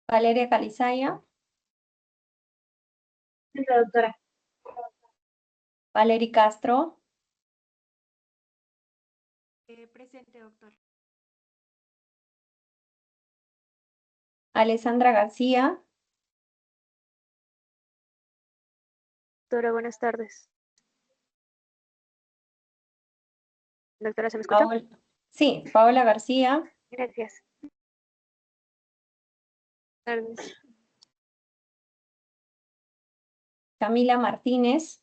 Valeria Calizaya, La doctora. Valery Castro, Presente, doctor. Alessandra García, Doctora, buenas tardes. Doctora, ¿se me escucha? sí, Paola García, Gracias. Buenas tardes. Camila Martínez,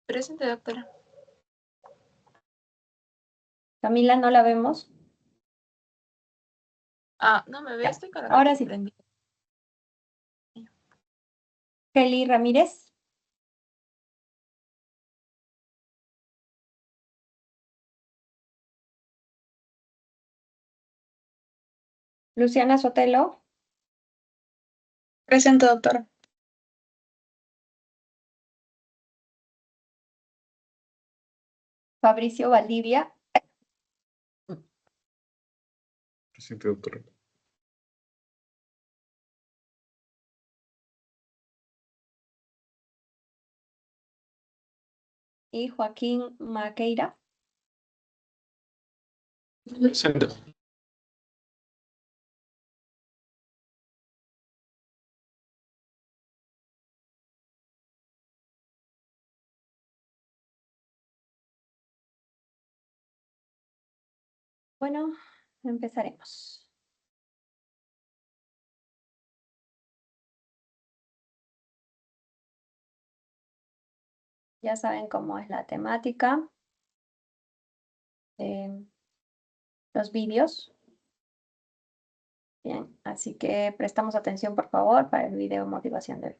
Presente, doctora. Camila no la vemos. Ah, no me ve, estoy con la Ahora cámara sí. prendida. Kelly Ramírez, Luciana Sotelo, Presente, doctora. Fabricio Valdivia, Presente, doctora. y Joaquín Maqueira. Presente. Bueno, empezaremos. Ya saben cómo es la temática. Los vídeos. Bien, así que prestamos atención, por favor, para el video motivación de hoy.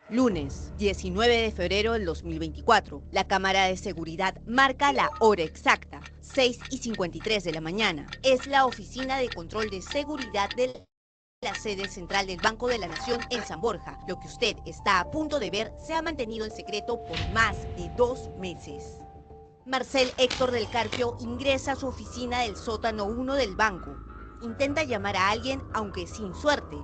Lunes, 19 de febrero del 2024. La cámara de seguridad marca la hora exacta, 6:53 de la mañana. Es la oficina de control de seguridad de la sede central del Banco de la Nación en San Borja. Lo que usted está a punto de ver se ha mantenido en secreto por más de 2 meses. Marcel Héctor del Carpio ingresa a su oficina del sótano 1 del banco. Intenta llamar a alguien, aunque sin suerte.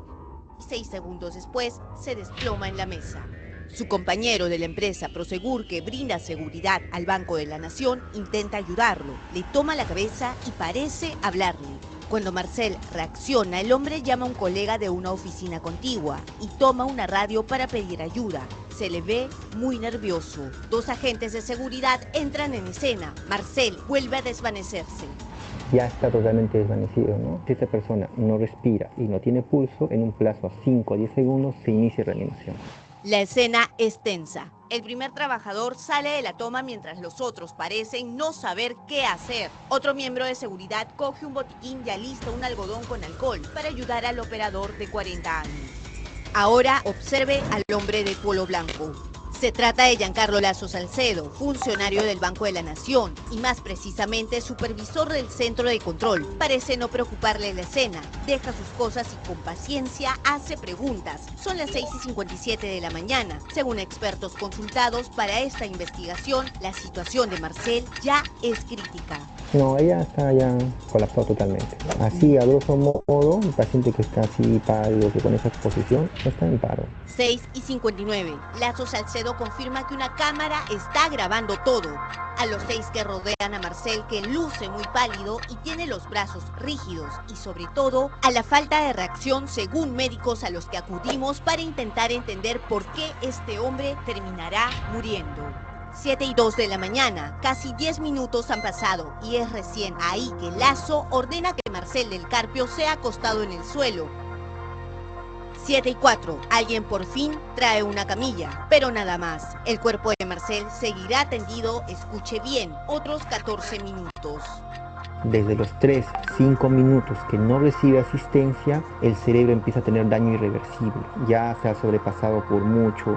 6 segundos después, se desploma en la mesa. Su compañero de la empresa Prosegur, que brinda seguridad al Banco de la Nación, intenta ayudarlo, le toma la cabeza y parece hablarle. Cuando Marcel reacciona, el hombre llama a un colega de una oficina contigua y toma una radio para pedir ayuda. Se le ve muy nervioso. 2 agentes de seguridad entran en escena. Marcel vuelve a desvanecerse. Ya está totalmente desvanecido, ¿no? Si esta persona no respira y no tiene pulso, en un plazo a 5 a 10 segundos se inicia reanimación. La escena es tensa. El primer trabajador sale de la toma mientras los otros parecen no saber qué hacer. Otro miembro de seguridad coge un botiquín y alista un algodón con alcohol para ayudar al operador de 40 años. Ahora observe al hombre de polo blanco. Se trata de Giancarlo Lazo Salcedo, funcionario del Banco de la Nación y más precisamente supervisor del centro de control. Parece no preocuparle la escena, deja sus cosas y con paciencia hace preguntas. Son las 6:57 de la mañana. Según expertos consultados para esta investigación, la situación de Marcel ya es crítica. No, ella está ya colapsada totalmente. Así, a grosso modo, un paciente que está así pálido, que con esa exposición, está en paro. 6:59. Lazo Salcedo confirma que una cámara está grabando todo. A los 6 que rodean a Marcel, que luce muy pálido y tiene los brazos rígidos, y sobre todo a la falta de reacción según médicos a los que acudimos para intentar entender por qué este hombre terminará muriendo. 7:02 de la mañana, casi 10 minutos han pasado y es recién ahí que Lazo ordena que Marcel del Carpio sea acostado en el suelo. 7:04, alguien por fin trae una camilla, pero nada más. El cuerpo de Marcel seguirá tendido, escuche bien, otros 14 minutos. Desde los 3, 5 minutos que no recibe asistencia, el cerebro empieza a tener daño irreversible. Ya se ha sobrepasado por mucho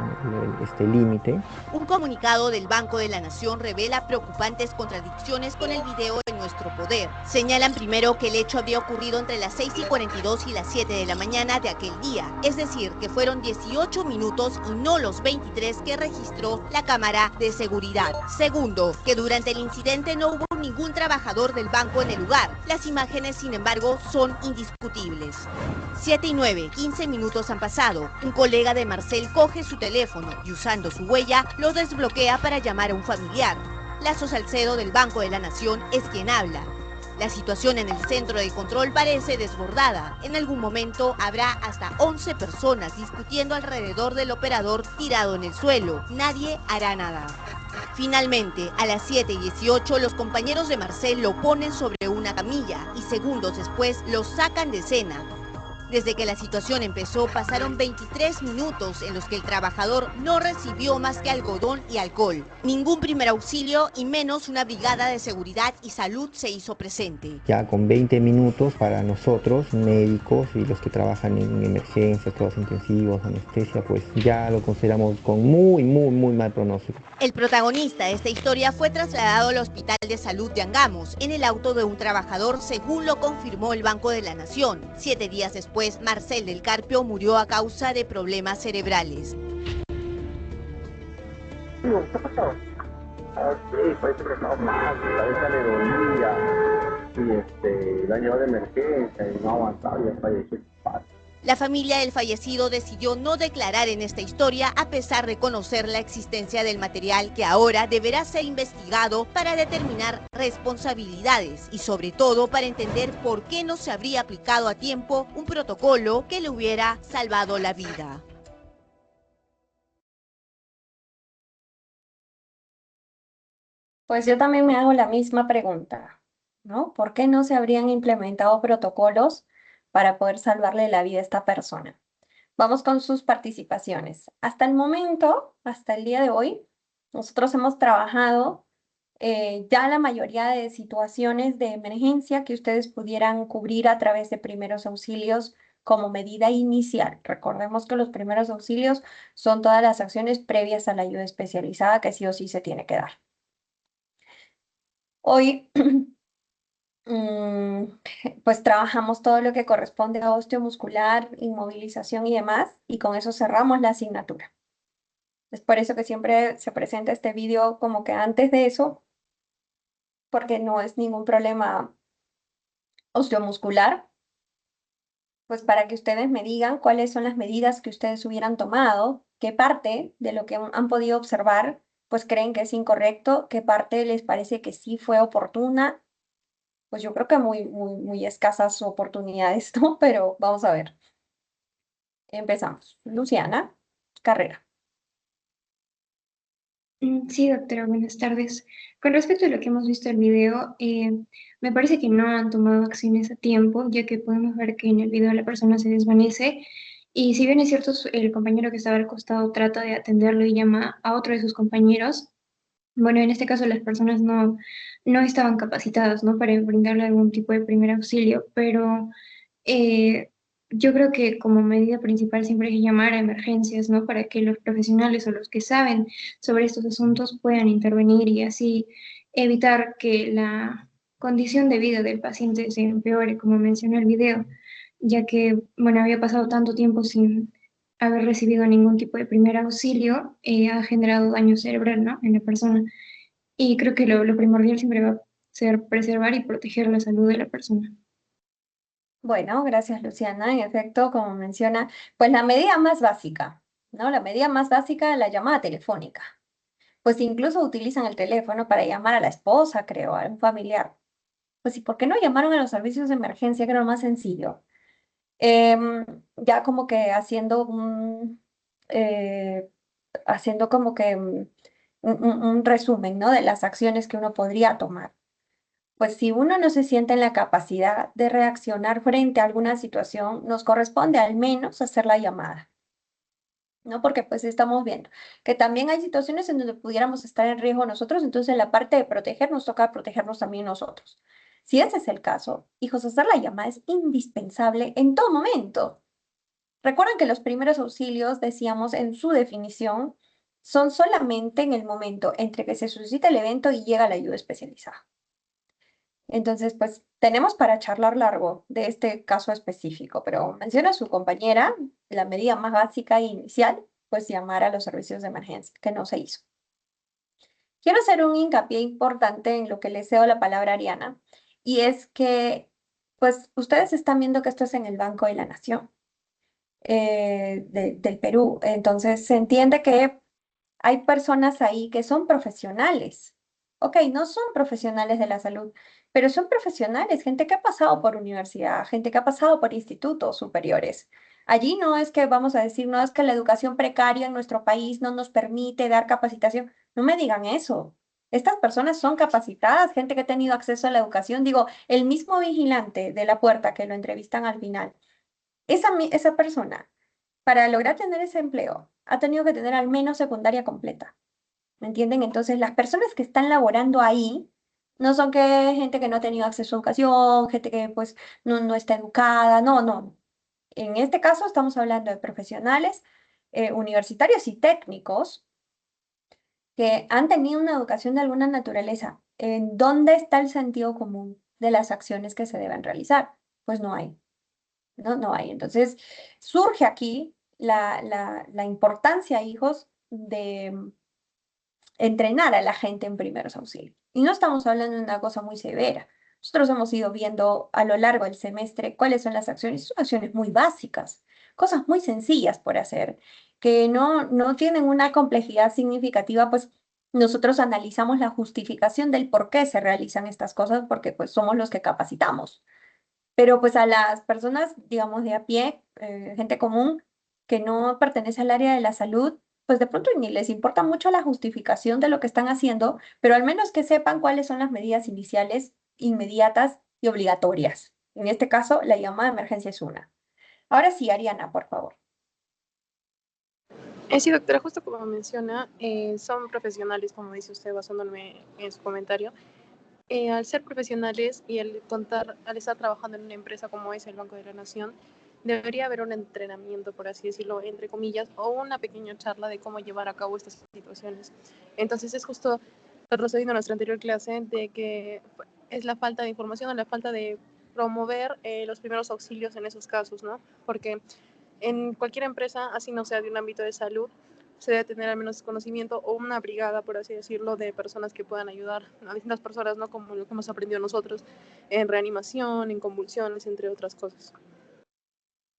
este límite. Un comunicado del Banco de la Nación revela preocupantes contradicciones con el video en nuestro poder. Señalan primero que el hecho habría ocurrido entre las 6:42 y las 7 de la mañana de aquel día, es decir, que fueron 18 minutos y no los 23 que registró la cámara de seguridad. Segundo, que durante el incidente no hubo ningún trabajador del banco en el lugar. Las imágenes, sin embargo, son indiscutibles. 7:09, 15 minutos han pasado. Un colega de Marcel coge su teléfono y usando su huella lo desbloquea para llamar a un familiar. Lazo Salcedo del Banco de la Nación es quien habla. La situación en el centro de control parece desbordada. En algún momento habrá hasta 11 personas discutiendo alrededor del operador tirado en el suelo. Nadie hará nada. Finalmente, a las 7:18, los compañeros de Marcel lo ponen sobre una camilla y segundos después lo sacan de escena. Desde que la situación empezó, pasaron 23 minutos en los que el trabajador no recibió más que algodón y alcohol. Ningún primer auxilio y menos una brigada de seguridad y salud se hizo presente. Ya con 20 minutos para nosotros, médicos y los que trabajan en emergencias, cuidados intensivos, anestesia, pues ya lo consideramos con muy mal pronóstico. El protagonista de esta historia fue trasladado al Hospital de Salud de Angamos en el auto de un trabajador, según lo confirmó el Banco de la Nación. 7 días después, Marcel del Carpio murió a causa de problemas cerebrales. ¿Qué pasó? Sí, parece que estaba mal, la cabeza le dolía y la llevó de emergencia y no aguantaba y falleció. La familia del fallecido decidió no declarar en esta historia a pesar de conocer la existencia del material que ahora deberá ser investigado para determinar responsabilidades y sobre todo para entender por qué no se habría aplicado a tiempo un protocolo que le hubiera salvado la vida. Pues yo también me hago la misma pregunta, ¿no? ¿Por qué no se habrían implementado protocolos para poder salvarle la vida a esta persona? Vamos con sus participaciones. Hasta el momento, hasta el día de hoy, nosotros hemos trabajado ya la mayoría de situaciones de emergencia que ustedes pudieran cubrir a través de primeros auxilios como medida inicial. Recordemos que los primeros auxilios son todas las acciones previas a la ayuda especializada que sí o sí se tiene que dar. Hoy pues trabajamos todo lo que corresponde a osteomuscular, inmovilización y demás, y con eso cerramos la asignatura. Es por eso que siempre se presenta este video como que antes de eso, porque no es ningún problema osteomuscular, pues para que ustedes me digan cuáles son las medidas que ustedes hubieran tomado, qué parte de lo que han podido observar, pues creen que es incorrecto, qué parte les parece que sí fue oportuna. Pues yo creo que muy escasas oportunidades, ¿no? Pero vamos a ver. Empezamos. Luciana, Carrera. Sí, doctora, buenas tardes. Con respecto a lo que hemos visto en el video, me parece que no han tomado acciones a tiempo, ya que podemos ver que en el video la persona se desvanece y si bien es cierto, el compañero que estaba al costado trata de atenderlo y llama a otro de sus compañeros, bueno, en este caso las personas no estaban capacitadas, ¿no? Para brindarle algún tipo de primer auxilio, pero yo creo que como medida principal siempre hay que llamar a emergencias, ¿no? Para que los profesionales o los que saben sobre estos asuntos puedan intervenir y así evitar que la condición de vida del paciente se empeore, como mencionó el video, ya que, bueno, había pasado tanto tiempo sin haber recibido ningún tipo de primer auxilio, ha generado daño cerebral, ¿no? En la persona. Y creo que lo primordial siempre va a ser preservar y proteger la salud de la persona. Bueno, gracias Luciana. En efecto, como menciona, pues la medida más básica, ¿no? La medida más básica, la llamada telefónica. Pues incluso utilizan el teléfono para llamar a la esposa, creo, a un familiar. Pues ¿y por qué no llamaron a los servicios de emergencia, que era lo más sencillo? Ya como que haciendo como que un resumen, ¿no? De las acciones que uno podría tomar. Pues si uno no se siente en la capacidad de reaccionar frente a alguna situación, nos corresponde al menos hacer la llamada, ¿no? Porque pues estamos viendo que también hay situaciones en donde pudiéramos estar en riesgo nosotros, entonces la parte de proteger nos toca protegernos también nosotros. Si ese es el caso, hijos, hacer la llamada es indispensable en todo momento. Recuerden que los primeros auxilios, decíamos en su definición, son solamente en el momento entre que se suscita el evento y llega la ayuda especializada. Entonces, pues tenemos para charlar largo de este caso específico, pero menciona a su compañera, la medida más básica e inicial, pues llamar a los servicios de emergencia, que no se hizo. Quiero hacer un hincapié importante en lo que le cedo la palabra a Ariana, y es que, pues ustedes están viendo que esto es en el Banco de la Nación del Perú, entonces se entiende que hay personas ahí que son profesionales. Ok, no son profesionales de la salud, pero son profesionales, gente que ha pasado por universidad, gente que ha pasado por institutos superiores. Allí no es que vamos a decir, no es que la educación precaria en nuestro país no nos permite dar capacitación. No me digan eso. Estas personas son capacitadas, gente que ha tenido acceso a la educación. Digo, el mismo vigilante de la puerta que lo entrevistan al final, esa persona, para lograr tener ese empleo, ha tenido que tener al menos secundaria completa. ¿Me entienden? Entonces, las personas que están laborando ahí no son que gente que no ha tenido acceso a educación, gente que pues no está educada, no, no. En este caso estamos hablando de profesionales universitarios y técnicos que han tenido una educación de alguna naturaleza. ¿En dónde está el sentido común de las acciones que se deben realizar? Pues no hay. No hay. Entonces, surge aquí la importancia, hijos, de entrenar a la gente en primeros auxilios. Y no estamos hablando de una cosa muy severa. Nosotros hemos ido viendo a lo largo del semestre cuáles son las acciones. Son acciones muy básicas, cosas muy sencillas por hacer, que no tienen una complejidad significativa, pues nosotros analizamos la justificación del por qué se realizan estas cosas, porque pues somos los que capacitamos. Pero pues a las personas, digamos, de a pie, gente común, que no pertenece al área de la salud, pues de pronto ni les importa mucho la justificación de lo que están haciendo, pero al menos que sepan cuáles son las medidas iniciales, inmediatas y obligatorias. En este caso, la llamada de emergencia es una. Ahora sí, Ariana, por favor. Sí, doctora, justo como menciona, son profesionales, como dice usted, basándome en su comentario. Al ser profesionales y al estar trabajando en una empresa como es el Banco de la Nación, debería haber un entrenamiento, por así decirlo, entre comillas, o una pequeña charla de cómo llevar a cabo estas situaciones. Entonces es justo retrocediendo a nuestra anterior clase de que es la falta de información o la falta de promover los primeros auxilios en esos casos, ¿no? Porque en cualquier empresa, así no sea de un ámbito de salud, se debe tener al menos conocimiento o una brigada, por así decirlo, de personas que puedan ayudar a distintas personas, ¿no? Como lo que hemos aprendido nosotros en reanimación, en convulsiones, entre otras cosas.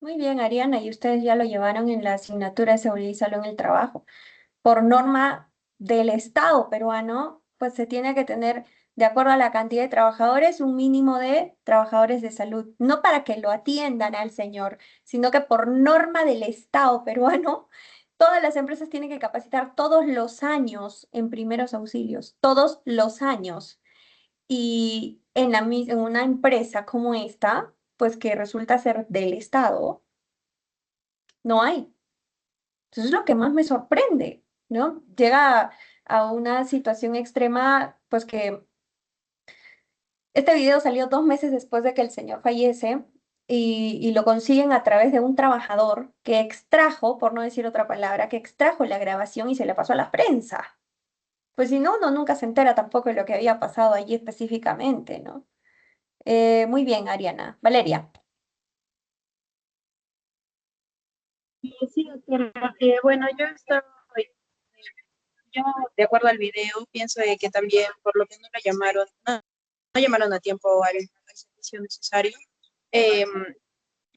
Muy bien, Ariana, y ustedes ya lo llevaron en la asignatura de seguridad y salud en el trabajo. Por norma del Estado peruano, pues se tiene que tener, de acuerdo a la cantidad de trabajadores, un mínimo de trabajadores de salud, no para que lo atiendan al señor, sino que por norma del Estado peruano, todas las empresas tienen que capacitar todos los años en primeros auxilios, todos los años. Y en una empresa como esta, pues que resulta ser del Estado, no hay. Entonces es lo que más me sorprende, ¿no? Llega a una situación extrema, pues que este video salió 2 meses después de que el señor fallece y lo consiguen a través de un trabajador que extrajo, por no decir otra palabra, que extrajo la grabación y se la pasó a la prensa. Pues si no, uno nunca se entera tampoco de lo que había pasado allí específicamente, ¿no? Muy bien, Ariana. Valeria. Sí, doctora. Bueno, yo de acuerdo al video, pienso de que también, por lo que no lo llamaron, no llamaron a tiempo al servicio necesario, eh,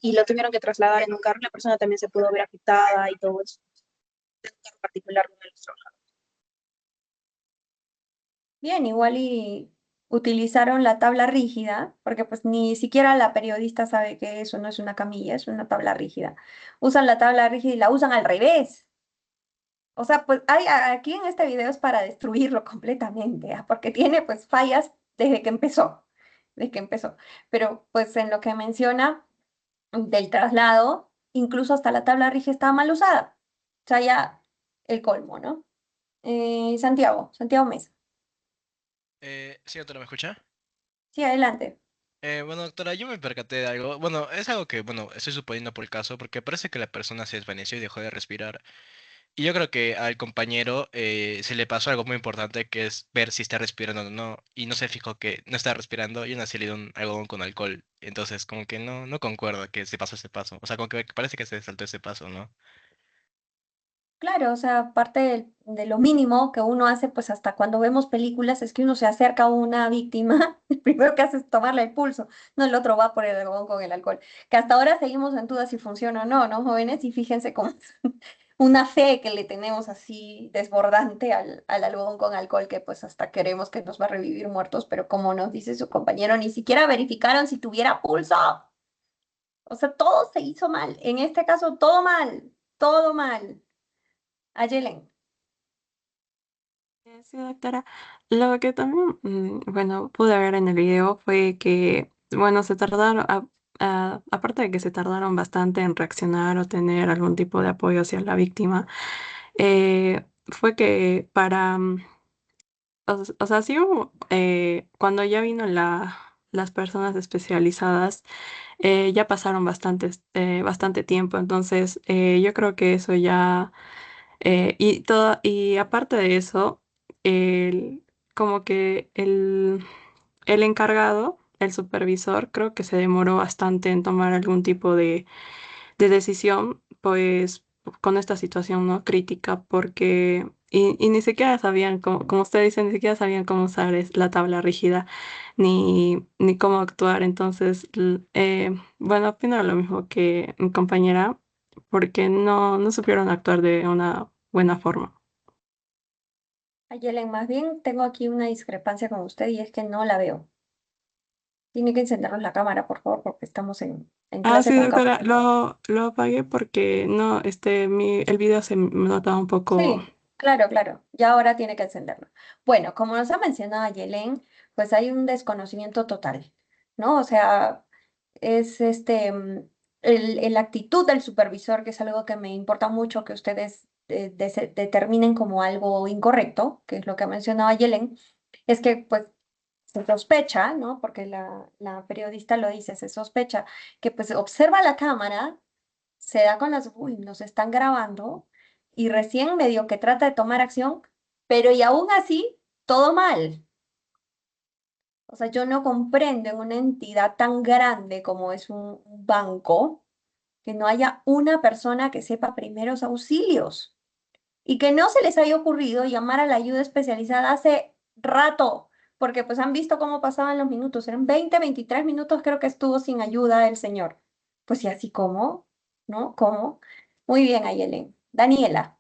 y lo tuvieron que trasladar en un carro, la persona también se pudo ver afectada y todo eso. En un carro particular de los trabajadores. Bien, igual y utilizaron la tabla rígida, porque pues ni siquiera la periodista sabe que eso no es una camilla, es una tabla rígida. Usan la tabla rígida y la usan al revés. O sea, pues aquí en este video es para destruirlo completamente, ¿ah? Porque tiene pues fallas desde que empezó. Pero pues en lo que menciona del traslado, incluso hasta la tabla rígida estaba mal usada. O sea, ya el colmo, ¿no? Santiago Mesa. Sí, doctora, ¿me escucha? Sí, adelante. Bueno, doctora, yo me percaté de algo. Bueno, es algo que, bueno, estoy suponiendo por el caso, porque parece que la persona se desvaneció y dejó de respirar. Y yo creo que al compañero se le pasó algo muy importante, que es ver si está respirando o no. Y no se fijó que no está respirando y aún así le dio un algodón con alcohol. Entonces, como que no concuerdo que se pasó ese paso. O sea, como que parece que se saltó ese paso, ¿no? Claro, o sea, parte de lo mínimo que uno hace, pues hasta cuando vemos películas, es que uno se acerca a una víctima, el primero que hace es tomarle el pulso, no el otro va por el algodón con el alcohol. Que hasta ahora seguimos en duda si funciona o no, ¿no, jóvenes? Y fíjense cómo es una fe que le tenemos así desbordante al algodón con alcohol, que pues hasta queremos que nos va a revivir muertos, pero como nos dice su compañero, ni siquiera verificaron si tuviera pulso. O sea, todo se hizo mal. En este caso, todo mal, todo mal. Ayelen. Sí, doctora. Lo que también, bueno, pude ver en el video fue que, bueno, se tardaron, aparte de que se tardaron bastante en reaccionar o tener algún tipo de apoyo hacia la víctima, fue que o sea, sí hubo, cuando ya vino las personas especializadas, ya pasaron bastante tiempo, entonces yo creo que eso ya y aparte de eso, el, como que el encargado, el supervisor, creo que se demoró bastante en tomar algún tipo de decisión, pues con esta situación no crítica, porque y ni siquiera sabían, como usted dice, ni siquiera sabían cómo usar la tabla rígida ni cómo actuar. Entonces, bueno, opino lo mismo que mi compañera, porque no supieron actuar de una buena forma. Ayelen, más bien tengo aquí una discrepancia con usted y es que no la veo. Tiene que encendernos la cámara, por favor, porque estamos en Ah, clase sí, con cámara. doctora, lo apagué porque no, el video se me notaba un poco. Sí, claro, claro. Ya ahora tiene que encenderlo. Bueno, como nos ha mencionado Ayelen, pues hay un desconocimiento total, ¿no? O sea, es la actitud del supervisor, que es algo que me importa mucho que ustedes determinen como algo incorrecto, que es lo que ha mencionado Ayelen, es que pues se sospecha, ¿no? Porque la periodista lo dice, se sospecha que pues observa la cámara, se da con las, uy, nos están grabando y recién medio que trata de tomar acción, pero y aún así, todo mal. O sea, yo no comprendo en una entidad tan grande como es un banco que no haya una persona que sepa primeros auxilios y que no se les haya ocurrido llamar a la ayuda especializada hace rato, porque pues han visto cómo pasaban los minutos, eran 20, 23 minutos creo que estuvo sin ayuda el señor. Pues y así como, ¿no? ¿Cómo? Muy bien, Ayelen. Daniela.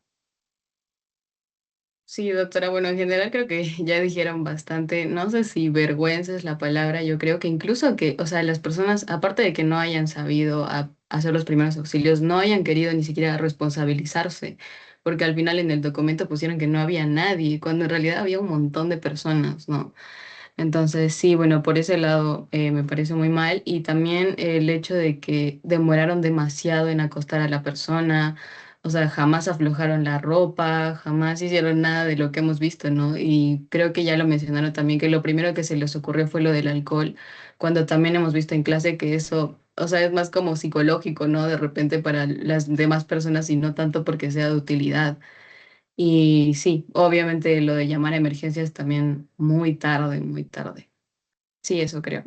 Sí, doctora, bueno, en general creo que ya dijeron bastante, no sé si vergüenza es la palabra, yo creo que incluso que, o sea, las personas, aparte de que no hayan sabido hacer los primeros auxilios, no hayan querido ni siquiera responsabilizarse, porque al final en el documento pusieron que no había nadie, cuando en realidad había un montón de personas, ¿no? Entonces, sí, bueno, por ese lado me parece muy mal y también el hecho de que demoraron demasiado en acostar a la persona, o sea, jamás aflojaron la ropa, jamás hicieron nada de lo que hemos visto, ¿no? Y creo que ya lo mencionaron también, que lo primero que se les ocurrió fue lo del alcohol, cuando también hemos visto en clase que eso, o sea, es más como psicológico, ¿no? De repente para las demás personas y no tanto porque sea de utilidad. Y sí, obviamente lo de llamar a emergencias también muy tarde, muy tarde. Sí, eso creo.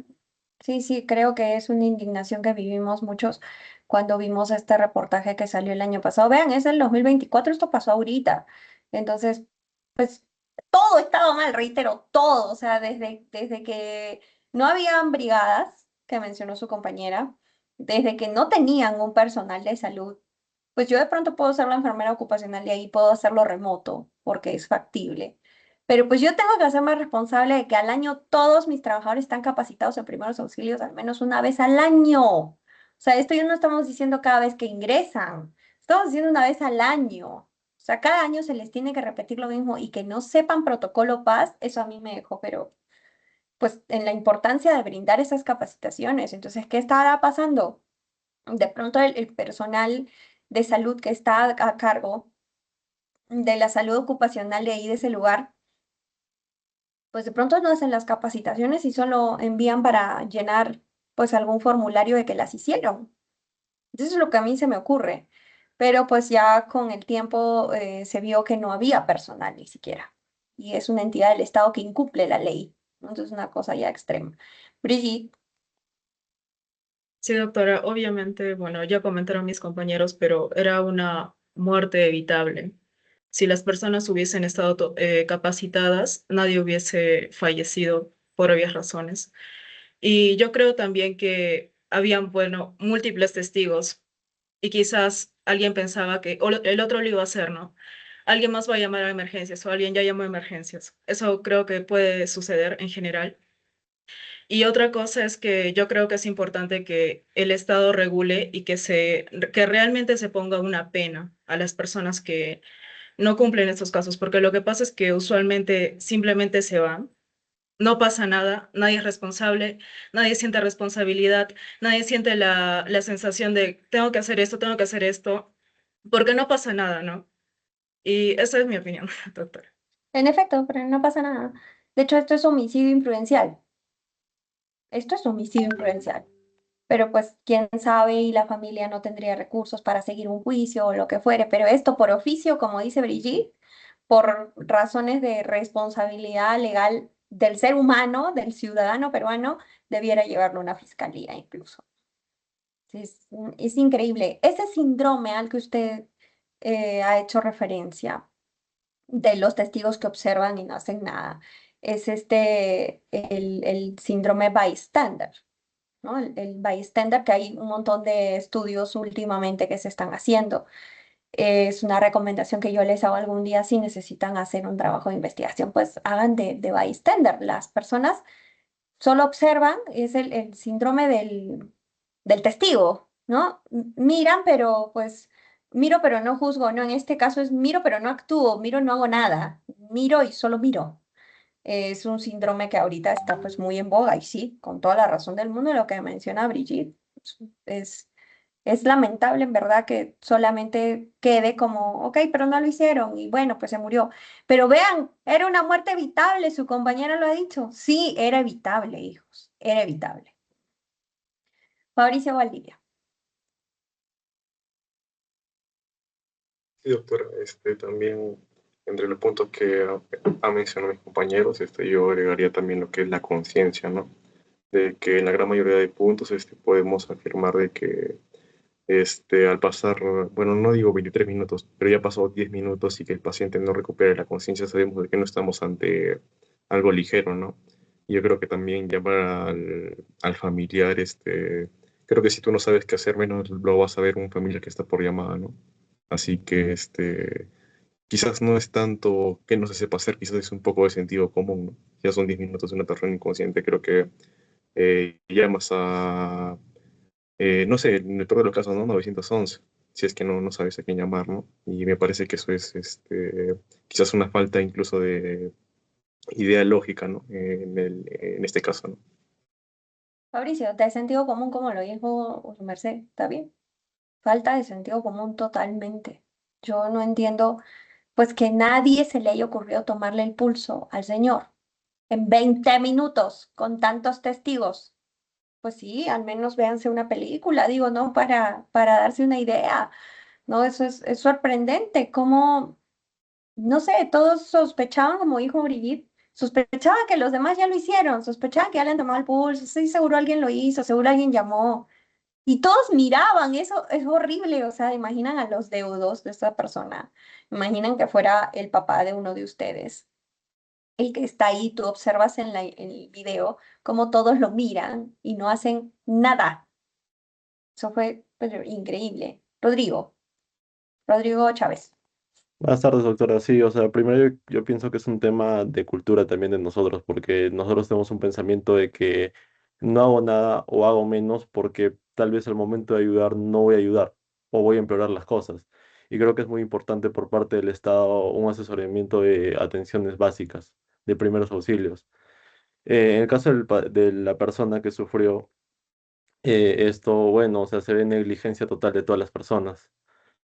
Sí, sí, creo que es una indignación que vivimos muchos cuando vimos este reportaje que salió el año pasado. Vean, es el 2024, esto pasó ahorita. Entonces, pues todo estaba mal, reitero, todo. O sea, desde que no habían brigadas, que mencionó su compañera, desde que no tenían un personal de salud, pues yo de pronto puedo ser la enfermera ocupacional y ahí puedo hacerlo remoto, porque es factible. Pero pues yo tengo que hacerme responsable de que al año todos mis trabajadores están capacitados en primeros auxilios al menos una vez al año. O sea, esto ya no estamos diciendo cada vez que ingresan, estamos diciendo una vez al año. O sea, cada año se les tiene que repetir lo mismo y que no sepan protocolo paz, eso a mí me dejó, pero pues en la importancia de brindar esas capacitaciones. Entonces, ¿qué estará pasando? De pronto el personal de salud que está a cargo de la salud ocupacional de ahí, de ese lugar, pues de pronto no hacen las capacitaciones y solo envían para llenar pues algún formulario de que las hicieron. Eso es lo que a mí se me ocurre. Pero pues ya con el tiempo se vio que no había personal ni siquiera. Y es una entidad del Estado que incumple la ley. Entonces es una cosa ya extrema. Brigitte, Sí, doctora, obviamente, bueno, ya comentaron mis compañeros, pero era una muerte evitable. Si las personas hubiesen estado capacitadas, nadie hubiese fallecido por obvias razones. Y yo creo también que habían, bueno, múltiples testigos y quizás alguien pensaba que el otro lo iba a hacer, ¿no? Alguien más va a llamar a emergencias o alguien ya llamó a emergencias. Eso creo que puede suceder en general. Y otra cosa es que yo creo que es importante que el Estado regule y que realmente se ponga una pena a las personas que no cumplen estos casos, porque lo que pasa es que usualmente simplemente se van, no pasa nada, nadie es responsable, nadie siente responsabilidad, nadie siente la sensación de tengo que hacer esto, porque no pasa nada, ¿no? Y esa es mi opinión, doctora. en efecto, pero no pasa nada. De hecho, esto es homicidio imprudencial. Esto es homicidio imprudencial. Pero pues quién sabe y la familia no tendría recursos para seguir un juicio o lo que fuere. Pero esto por oficio, como dice Brigitte, por razones de responsabilidad legal del ser humano, del ciudadano peruano, debiera llevarlo a una fiscalía incluso. Es increíble. Ese síndrome al que usted ha hecho referencia de los testigos que observan y no hacen nada, es el síndrome bystander, ¿no? El bystander, que hay un montón de estudios últimamente que se están haciendo. Es una recomendación que yo les hago algún día si necesitan hacer un trabajo de investigación, pues hagan de bystander. Las personas solo observan, es el síndrome del testigo, ¿no? Miran, pero pues miro, pero no juzgo, ¿no? En este caso es miro, pero no actúo, miro, no hago nada, miro y solo miro. Es un síndrome que ahorita está pues muy en boga y sí, con toda la razón del mundo lo que menciona Brigitte. Es, es lamentable en verdad que solamente quede como, ok, pero no lo hicieron y bueno, pues se murió. Pero vean, era una muerte evitable, su compañera lo ha dicho. Sí, era evitable, hijos, era evitable. Fabricio Valdivia. Sí, doctora, también entre los puntos que ha mencionado mis compañeros, yo agregaría también lo que es la conciencia, ¿no? De que en la gran mayoría de puntos podemos afirmar de que al pasar, bueno, no digo 23 minutos, pero ya pasó 10 minutos y que el paciente no recupere la conciencia, sabemos de que no estamos ante algo ligero, ¿no? Y yo creo que también llamar al familiar, creo que si tú no sabes qué hacer, menos lo vas a ver un familiar que está por llamada, ¿no? Así que, quizás no es tanto que no se sepa hacer, quizás es un poco de sentido común, ¿no? Ya son 10 minutos de una persona inconsciente, creo que llamas a no sé, en el peor de los casos, ¿no? 911, si es que no sabes a quién llamar, ¿no? Y me parece que eso es quizás una falta incluso de idea lógica, ¿no? En este caso, ¿no? Fabricio, de sentido común, como lo dijo su merced, ¿está bien? Falta de sentido común totalmente. Yo no entiendo, pues que nadie se le haya ocurrido tomarle el pulso al señor en 20 minutos con tantos testigos. Pues sí, al menos véanse una película, digo, ¿no? Para darse una idea, ¿no? Eso es sorprendente, cómo, no sé, todos sospechaban, como dijo Brigitte, sospechaban que los demás ya lo hicieron, sospechaban que ya le han tomado el pulso, sí, seguro alguien lo hizo, seguro alguien llamó, y todos miraban, eso es horrible, o sea, imaginan a los deudos de esa persona, imaginan que fuera el papá de uno de ustedes, el que está ahí, tú observas en el video cómo todos lo miran y no hacen nada. Eso fue pero, increíble. Rodrigo Chávez. Buenas tardes, doctora. Sí, o sea, primero yo pienso que es un tema de cultura también de nosotros, porque nosotros tenemos un pensamiento de que no hago nada o hago menos porque tal vez al momento de ayudar no voy a ayudar o voy a empeorar las cosas. Y creo que es muy importante por parte del Estado un asesoramiento de atenciones básicas, de primeros auxilios. En el caso de la persona que sufrió esto, bueno, o sea, se ve negligencia total de todas las personas.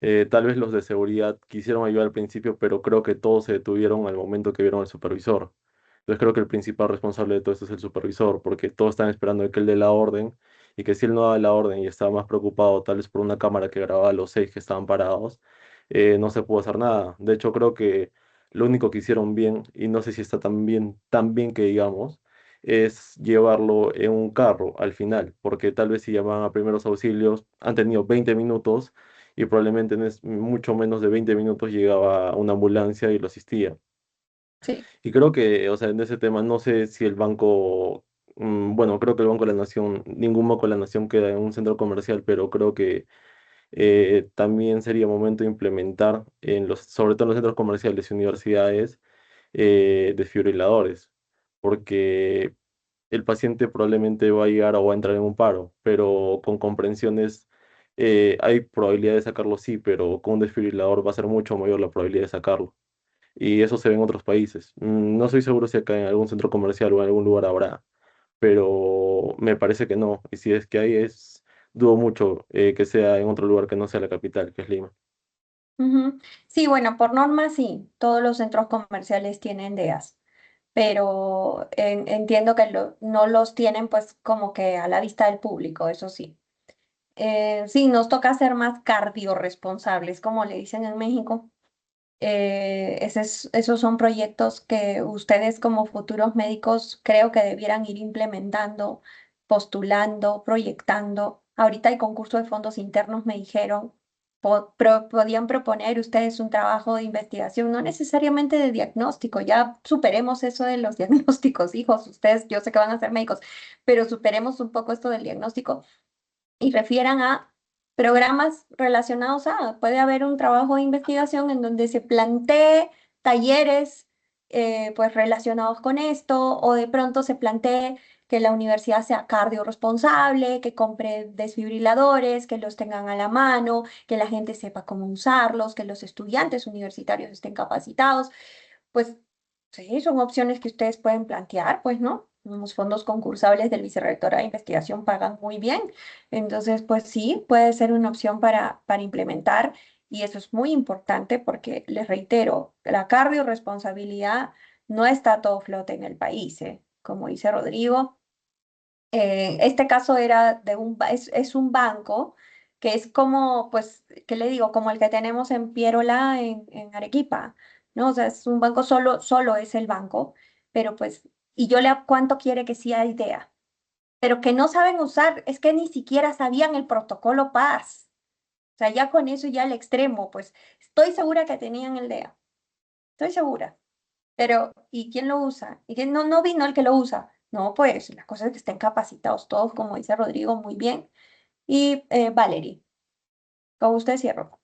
Tal vez los de seguridad quisieron ayudar al principio, pero creo que todos se detuvieron al momento que vieron al supervisor. Entonces creo que el principal responsable de todo esto es el supervisor, porque todos están esperando que él dé la orden y que si él no da la orden y estaba más preocupado tal vez por una cámara que grababa a los 6 que estaban parados, no se pudo hacer nada. De hecho, creo que lo único que hicieron bien, y no sé si está tan bien que digamos, es llevarlo en un carro al final, porque tal vez si llaman a primeros auxilios, han tenido 20 minutos y probablemente mucho menos de 20 minutos llegaba una ambulancia y lo asistía. Sí. Y creo que, o sea, en ese tema, no sé si el banco, bueno, creo que el Banco de la Nación, ningún Banco de la Nación queda en un centro comercial, pero creo que también sería momento de implementar sobre todo en los centros comerciales y universidades, desfibriladores, porque el paciente probablemente va a llegar o va a entrar en un paro, pero con comprensiones hay probabilidad de sacarlo, sí, pero con un desfibrilador va a ser mucho mayor la probabilidad de sacarlo. Y eso se ve en otros países. No estoy seguro si acá en algún centro comercial o en algún lugar habrá, pero me parece que no. Y si es que hay, dudo mucho que sea en otro lugar que no sea la capital, que es Lima. Ujú. Sí, bueno, por norma sí, todos los centros comerciales tienen DEAs, pero entiendo que no los tienen pues como que a la vista del público, eso sí. Sí, nos toca ser más cardiorresponsables, como le dicen en México. Esos son proyectos que ustedes como futuros médicos creo que debieran ir implementando, postulando, proyectando. Ahorita hay concurso de fondos internos, me dijeron, podían proponer ustedes un trabajo de investigación, no necesariamente de diagnóstico, ya superemos eso de los diagnósticos, hijos, ustedes yo sé que van a ser médicos, pero superemos un poco esto del diagnóstico y refieran a programas relacionados puede haber un trabajo de investigación en donde se plantee talleres pues relacionados con esto, o de pronto se plantee que la universidad sea cardiorresponsable, que compre desfibriladores, que los tengan a la mano, que la gente sepa cómo usarlos, que los estudiantes universitarios estén capacitados. Pues sí, son opciones que ustedes pueden plantear, pues, ¿no? Los fondos concursables del vicerrectorado de investigación pagan muy bien. Entonces, pues sí, puede ser una opción para implementar. Y eso es muy importante porque, les reitero, la cardiorresponsabilidad no está a todo flote en el país, ¿eh? Como dice Rodrigo, este caso era es un banco que es como, pues, ¿qué le digo? Como el que tenemos en Pierola, en Arequipa, ¿no? O sea, es un banco solo es el banco, pero pues, y ¿cuánto quiere que sea idea? Pero que no saben usar, es que ni siquiera sabían el protocolo PAS. O sea, ya con eso ya al extremo, pues, estoy segura que tenían el DEA, estoy segura. Pero, ¿y quién lo usa? ¿Y quién no vino el que lo usa? No, pues la cosa es que estén capacitados todos, como dice Rodrigo, muy bien. Y Valerie, con usted cierro.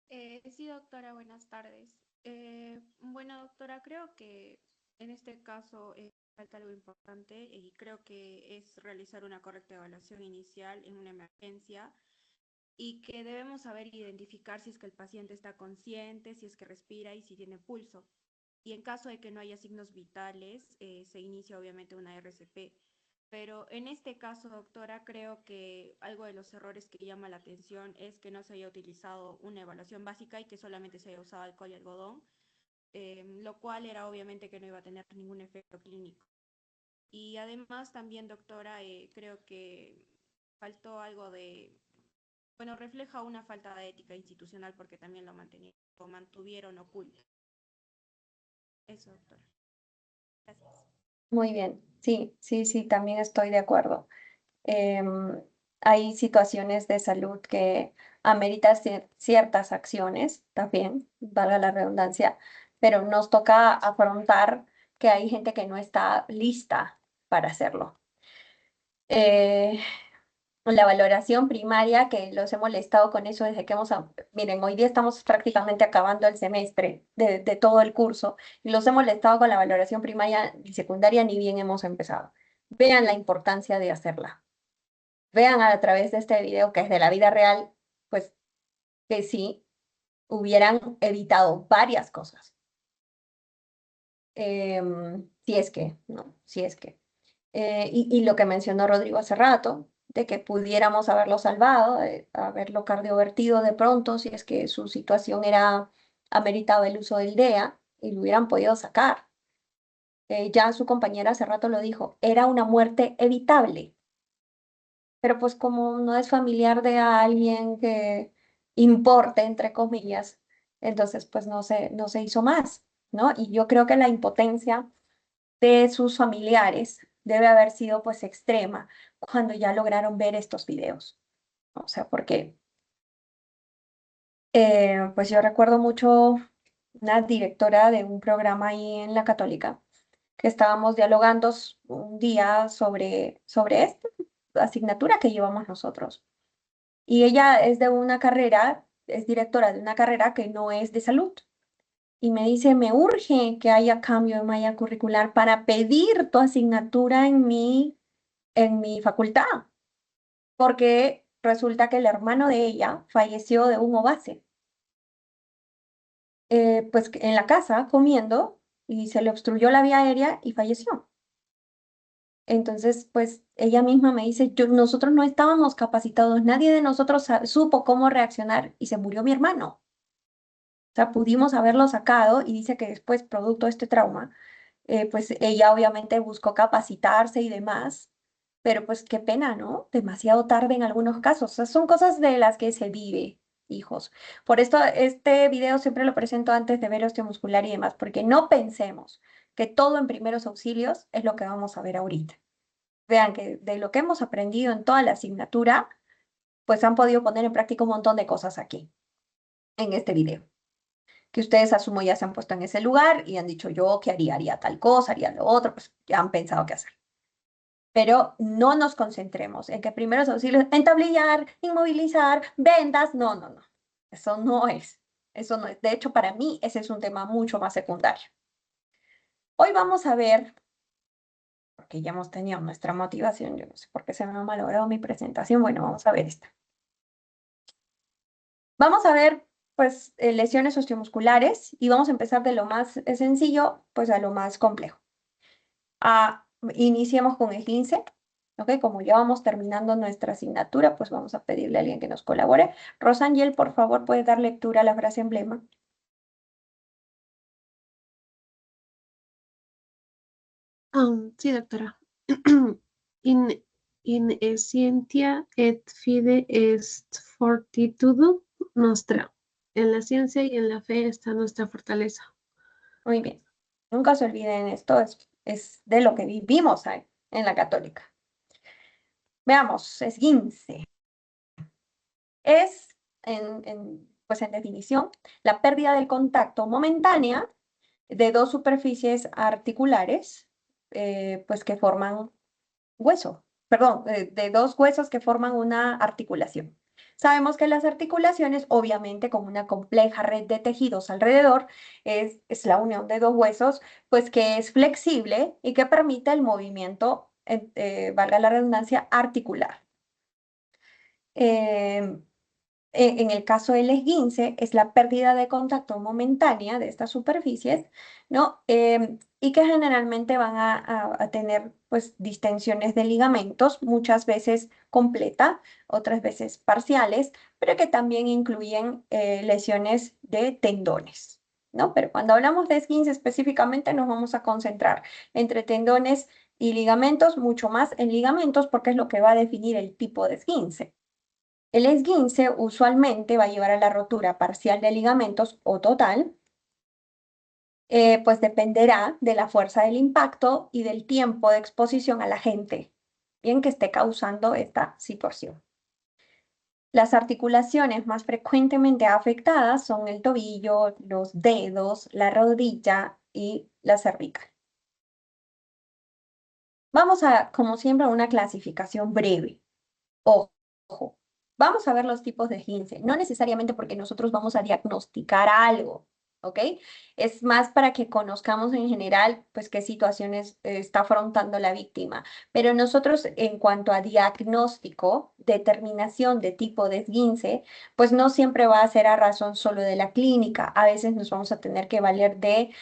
Sí, doctora, buenas tardes. Bueno, doctora, creo que en este caso falta algo importante y creo que es realizar una correcta evaluación inicial en una emergencia y que debemos saber identificar si es que el paciente está consciente, si es que respira y si tiene pulso. Y en caso de que no haya signos vitales, se inicia obviamente una RCP. Pero en este caso, doctora, creo que algo de los errores que llama la atención es que no se haya utilizado una evaluación básica y que solamente se haya usado alcohol y algodón, lo cual era obviamente que no iba a tener ningún efecto clínico. Y además también, doctora, creo que faltó algo de, bueno, refleja una falta de ética institucional porque también lo mantuvieron oculto. Eso, doctora. Gracias. Muy bien, sí, sí, sí, también estoy de acuerdo. Hay situaciones de salud que ameritan ciertas acciones, también, valga la redundancia, pero nos toca afrontar que hay gente que no está lista para hacerlo. La valoración primaria, que los he molestado con eso desde que miren, hoy día estamos prácticamente acabando el semestre de todo el curso y los he molestado con la valoración primaria y secundaria, ni bien hemos empezado. Vean la importancia de hacerla. Vean a través de este video que es de la vida real, pues que sí hubieran evitado varias cosas. Si es que, ¿no? Si es que. Y lo que mencionó Rodrigo hace rato, de que pudiéramos haberlo salvado, haberlo cardiovertido de pronto, si es que su situación ameritaba el uso del DEA, y lo hubieran podido sacar. Ya su compañera hace rato lo dijo, era una muerte evitable. Pero pues como no es familiar de alguien que importe, entre comillas, entonces pues no se hizo más, ¿no? Y yo creo que la impotencia de sus familiares debe haber sido pues extrema cuando ya lograron ver estos videos. O sea, porque pues yo recuerdo mucho una directora de un programa ahí en la Católica, que estábamos dialogando un día sobre esta asignatura que llevamos nosotros. Y ella es de una carrera, es directora de una carrera que no es de salud. Y me dice, me urge que haya cambio en malla curricular para pedir tu asignatura en mi facultad, porque resulta que el hermano de ella falleció de un ovace. Pues en la casa comiendo y se le obstruyó la vía aérea y falleció. Entonces, pues ella misma me dice, nosotros no estábamos capacitados, nadie de nosotros supo cómo reaccionar y se murió mi hermano. O sea, pudimos haberlo sacado y dice que después, producto de este trauma, pues ella obviamente buscó capacitarse y demás, pero pues qué pena, ¿no? Demasiado tarde en algunos casos. O sea, son cosas de las que se vive, hijos. Por esto, este video siempre lo presento antes de ver osteomuscular y demás, porque no pensemos que todo en primeros auxilios es lo que vamos a ver ahorita. Vean que de lo que hemos aprendido en toda la asignatura, pues han podido poner en práctica un montón de cosas aquí, en este video. Que ustedes asumo ya se han puesto en ese lugar y han dicho yo que haría tal cosa, haría lo otro, pues ya han pensado qué hacer. Pero no nos concentremos en que primeros auxilios, entablillar, inmovilizar, vendas, no. Eso no es. Eso no es. De hecho, para mí ese es un tema mucho más secundario. Hoy vamos a ver, porque ya hemos tenido nuestra motivación, yo no sé por qué se me ha malogrado mi presentación, bueno, vamos a ver esta. Vamos a ver, pues, lesiones osteomusculares y vamos a empezar de lo más sencillo, pues, a lo más complejo. Iniciemos con esguince, ¿ok? Como ya vamos terminando nuestra asignatura, pues vamos a pedirle a alguien que nos colabore. Rosangel, por favor, ¿puedes dar lectura a la frase emblema? Sí, doctora. In scientia et fide est fortitudo nostra. En la ciencia y en la fe está nuestra fortaleza. Muy bien. Nunca se olviden esto, es de lo que vivimos ahí, en la Católica. Veamos, esguince. Es, pues en definición, la pérdida del contacto momentánea de dos superficies articulares, pues que forman hueso, perdón, de dos huesos que forman una articulación. Sabemos que las articulaciones, obviamente con una compleja red de tejidos alrededor, es la unión de dos huesos, pues que es flexible y que permite el movimiento, valga la redundancia, articular. En el caso del esguince, es la pérdida de contacto momentánea de estas superficies, ¿no? Y que generalmente van a tener, pues, distensiones de ligamentos, muchas veces completa, otras veces parciales, pero que también incluyen lesiones de tendones, ¿no? Pero cuando hablamos de esguince específicamente nos vamos a concentrar entre tendones y ligamentos, mucho más en ligamentos, porque es lo que va a definir el tipo de esguince. El esguince usualmente va a llevar a la rotura parcial de ligamentos o total, pues dependerá de la fuerza del impacto y del tiempo de exposición al agente, bien que esté causando esta situación. Las articulaciones más frecuentemente afectadas son el tobillo, los dedos, la rodilla y la cervical. Vamos a, como siempre, a una clasificación breve. Ojo, vamos a ver los tipos de esguince, no necesariamente porque nosotros vamos a diagnosticar algo, ¿ok? Es más para que conozcamos en general, pues, qué situaciones está afrontando la víctima. Pero nosotros, en cuanto a diagnóstico, determinación de tipo de esguince, pues no siempre va a ser a razón solo de la clínica. A veces nos vamos a tener que valer de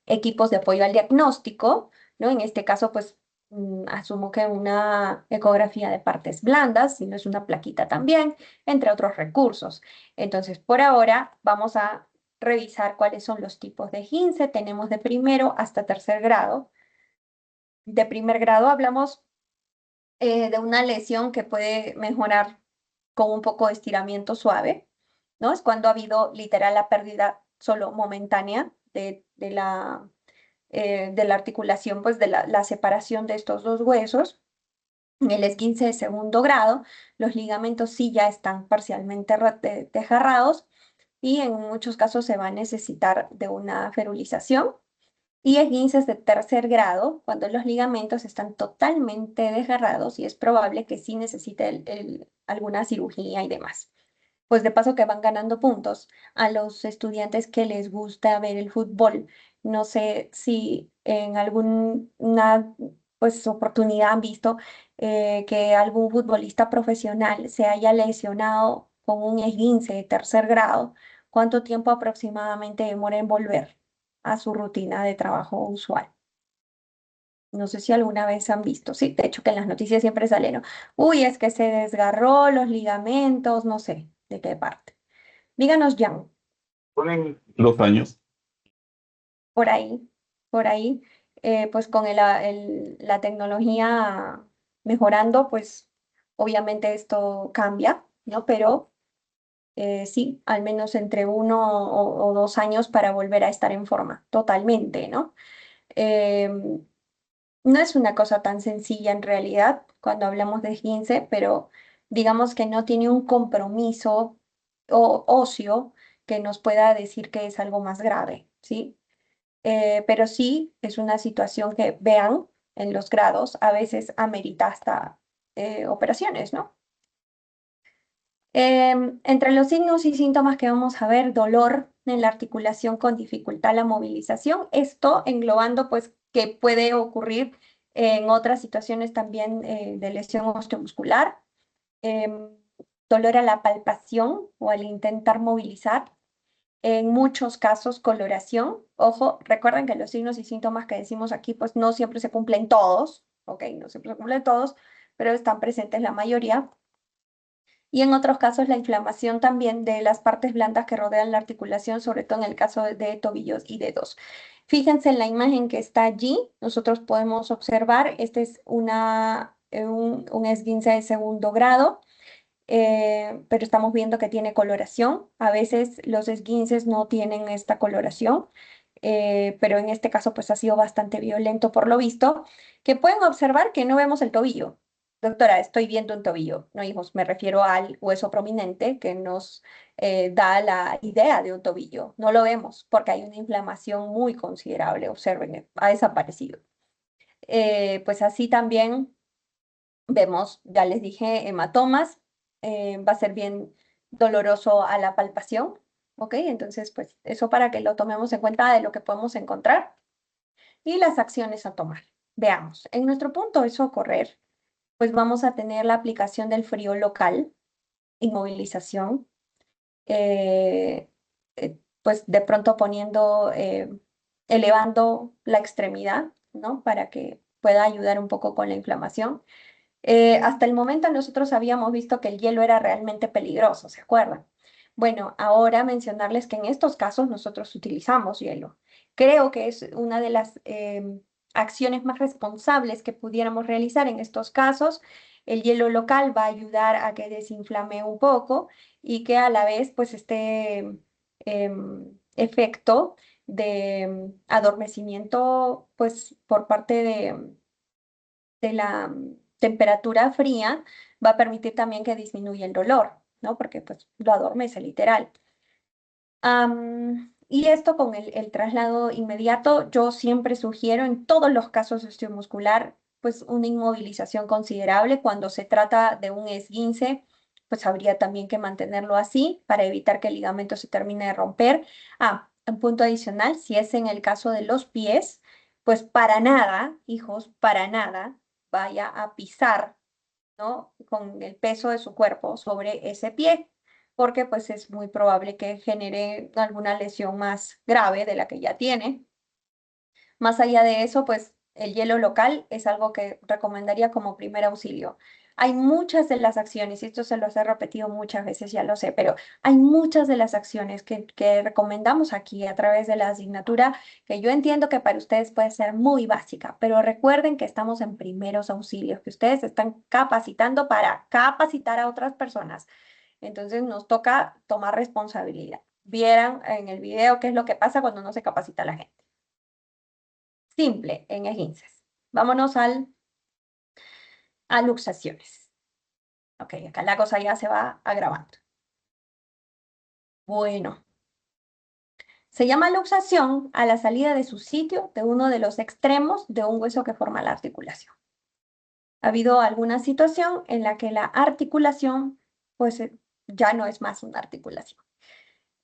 equipos de apoyo al diagnóstico, ¿no? En este caso, pues, asumo que una ecografía de partes blandas, si no es una plaquita también, entre otros recursos. Entonces, por ahora vamos a revisar cuáles son los tipos de esguince. Tenemos de primero hasta tercer grado. De primer grado hablamos de una lesión que puede mejorar con un poco de estiramiento suave, ¿no? Es cuando ha habido literal la pérdida solo momentánea de la articulación, pues de la separación de estos dos huesos. En el esguince de segundo grado, los ligamentos sí ya están parcialmente desgarrados y en muchos casos se va a necesitar de una ferulización. Y esguinces de tercer grado, cuando los ligamentos están totalmente desgarrados y es probable que sí necesite alguna cirugía y demás. Pues de paso que van ganando puntos a los estudiantes que les gusta ver el fútbol. No sé si en alguna pues, oportunidad han visto que algún futbolista profesional se haya lesionado con un esguince de tercer grado. ¿Cuánto tiempo aproximadamente demora en volver a su rutina de trabajo usual? No sé si alguna vez han visto, sí, de hecho que en las noticias siempre sale, ¿no? Uy, es que se desgarró los ligamentos, no sé de qué parte. Díganos, Jan, Ponen 2 años. por ahí, pues con la tecnología mejorando, pues obviamente esto cambia, ¿no? Pero sí, al menos entre 1 o 2 años para volver a estar en forma, totalmente, ¿no? Em, No es una cosa tan sencilla en realidad cuando hablamos de esguince, pero digamos que no tiene un compromiso óseo que nos pueda decir que es algo más grave, ¿sí? Pero sí es una situación que vean en los grados, a veces amerita hasta operaciones, ¿no? Entre los signos y síntomas que vamos a ver, dolor en la articulación con dificultad a la movilización, esto englobando pues que puede ocurrir en otras situaciones también de lesión osteomuscular, em, dolor a la palpación o al intentar movilizar, en muchos casos coloración. Ojo, recuerden que los signos y síntomas que decimos aquí pues no siempre se cumplen todos, ¿ok? No siempre se cumplen todos, pero están presentes la mayoría. Y en otros casos la inflamación también de las partes blandas que rodean la articulación, sobre todo en el caso de tobillos y dedos. Fíjense en la imagen que está allí, nosotros podemos observar, este es un esguince de segundo grado, pero estamos viendo que tiene coloración. A veces los esguinces no tienen esta coloración, pero en este caso pues ha sido bastante violento por lo visto, que pueden observar que no vemos el tobillo. Doctora, estoy viendo un tobillo. No, hijos, me refiero al hueso prominente que nos da la idea de un tobillo. No lo vemos porque hay una inflamación muy considerable. Observen, ha desaparecido. Pues así también vemos, ya les dije, hematomas. Va a ser bien doloroso a la palpación. ¿Ok? Entonces, pues eso para que lo tomemos en cuenta de lo que podemos encontrar. Y las acciones a tomar. Veamos, en nuestro punto de socorrer, pues vamos a tener la aplicación del frío local, inmovilización, pues de pronto elevando la extremidad, ¿no? Para que pueda ayudar un poco con la inflamación. Hasta el momento nosotros habíamos visto que el hielo era realmente peligroso, ¿se acuerdan? Bueno, ahora mencionarles que en estos casos nosotros utilizamos hielo. Creo que es una de las acciones más responsables que pudiéramos realizar en estos casos. El hielo local va a ayudar a que desinflame un poco y que a la vez pues este efecto de adormecimiento pues por parte de la temperatura fría va a permitir también que disminuya el dolor, ¿no? Porque pues lo adormece literal. Y esto con el traslado inmediato, yo siempre sugiero en todos los casos osteomuscular, pues una inmovilización considerable. Cuando se trata de un esguince, pues habría también que mantenerlo así para evitar que el ligamento se termine de romper. Un punto adicional, si es en el caso de los pies, pues para nada, hijos, para nada vaya a pisar, ¿no? Con el peso de su cuerpo sobre ese pie, porque pues es muy probable que genere alguna lesión más grave de la que ya tiene. Más allá de eso, pues el hielo local es algo que recomendaría como primer auxilio. Hay muchas de las acciones, y esto se los he repetido muchas veces, ya lo sé, pero hay muchas de las acciones que recomendamos aquí a través de la asignatura que yo entiendo que para ustedes puede ser muy básica, pero recuerden que estamos en primeros auxilios, que ustedes se están capacitando para capacitar a otras personas. Entonces nos toca tomar responsabilidad. Vieran en el video qué es lo que pasa cuando no se capacita a la gente. Simple en esguinces. Vámonos a luxaciones. Ok, acá la cosa ya se va agravando. Bueno. Se llama luxación a la salida de su sitio de uno de los extremos de un hueso que forma la articulación. Ha habido alguna situación en la que la articulación, pues ya no es más una articulación.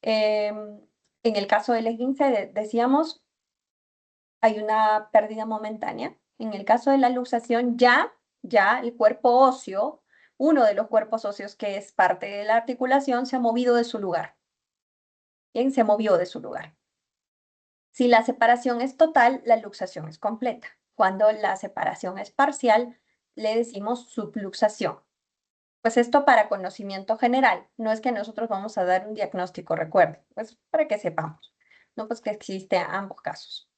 En el caso del esguince, decíamos, hay una pérdida momentánea. En el caso de la luxación, ya el cuerpo óseo, uno de los cuerpos óseos que es parte de la articulación, se ha movido de su lugar. Bien, se movió de su lugar. Si la separación es total, la luxación es completa. Cuando la separación es parcial, le decimos subluxación. Pues esto para conocimiento general, no es que nosotros vamos a dar un diagnóstico, recuerden, pues para que sepamos, no pues que existe ambos casos.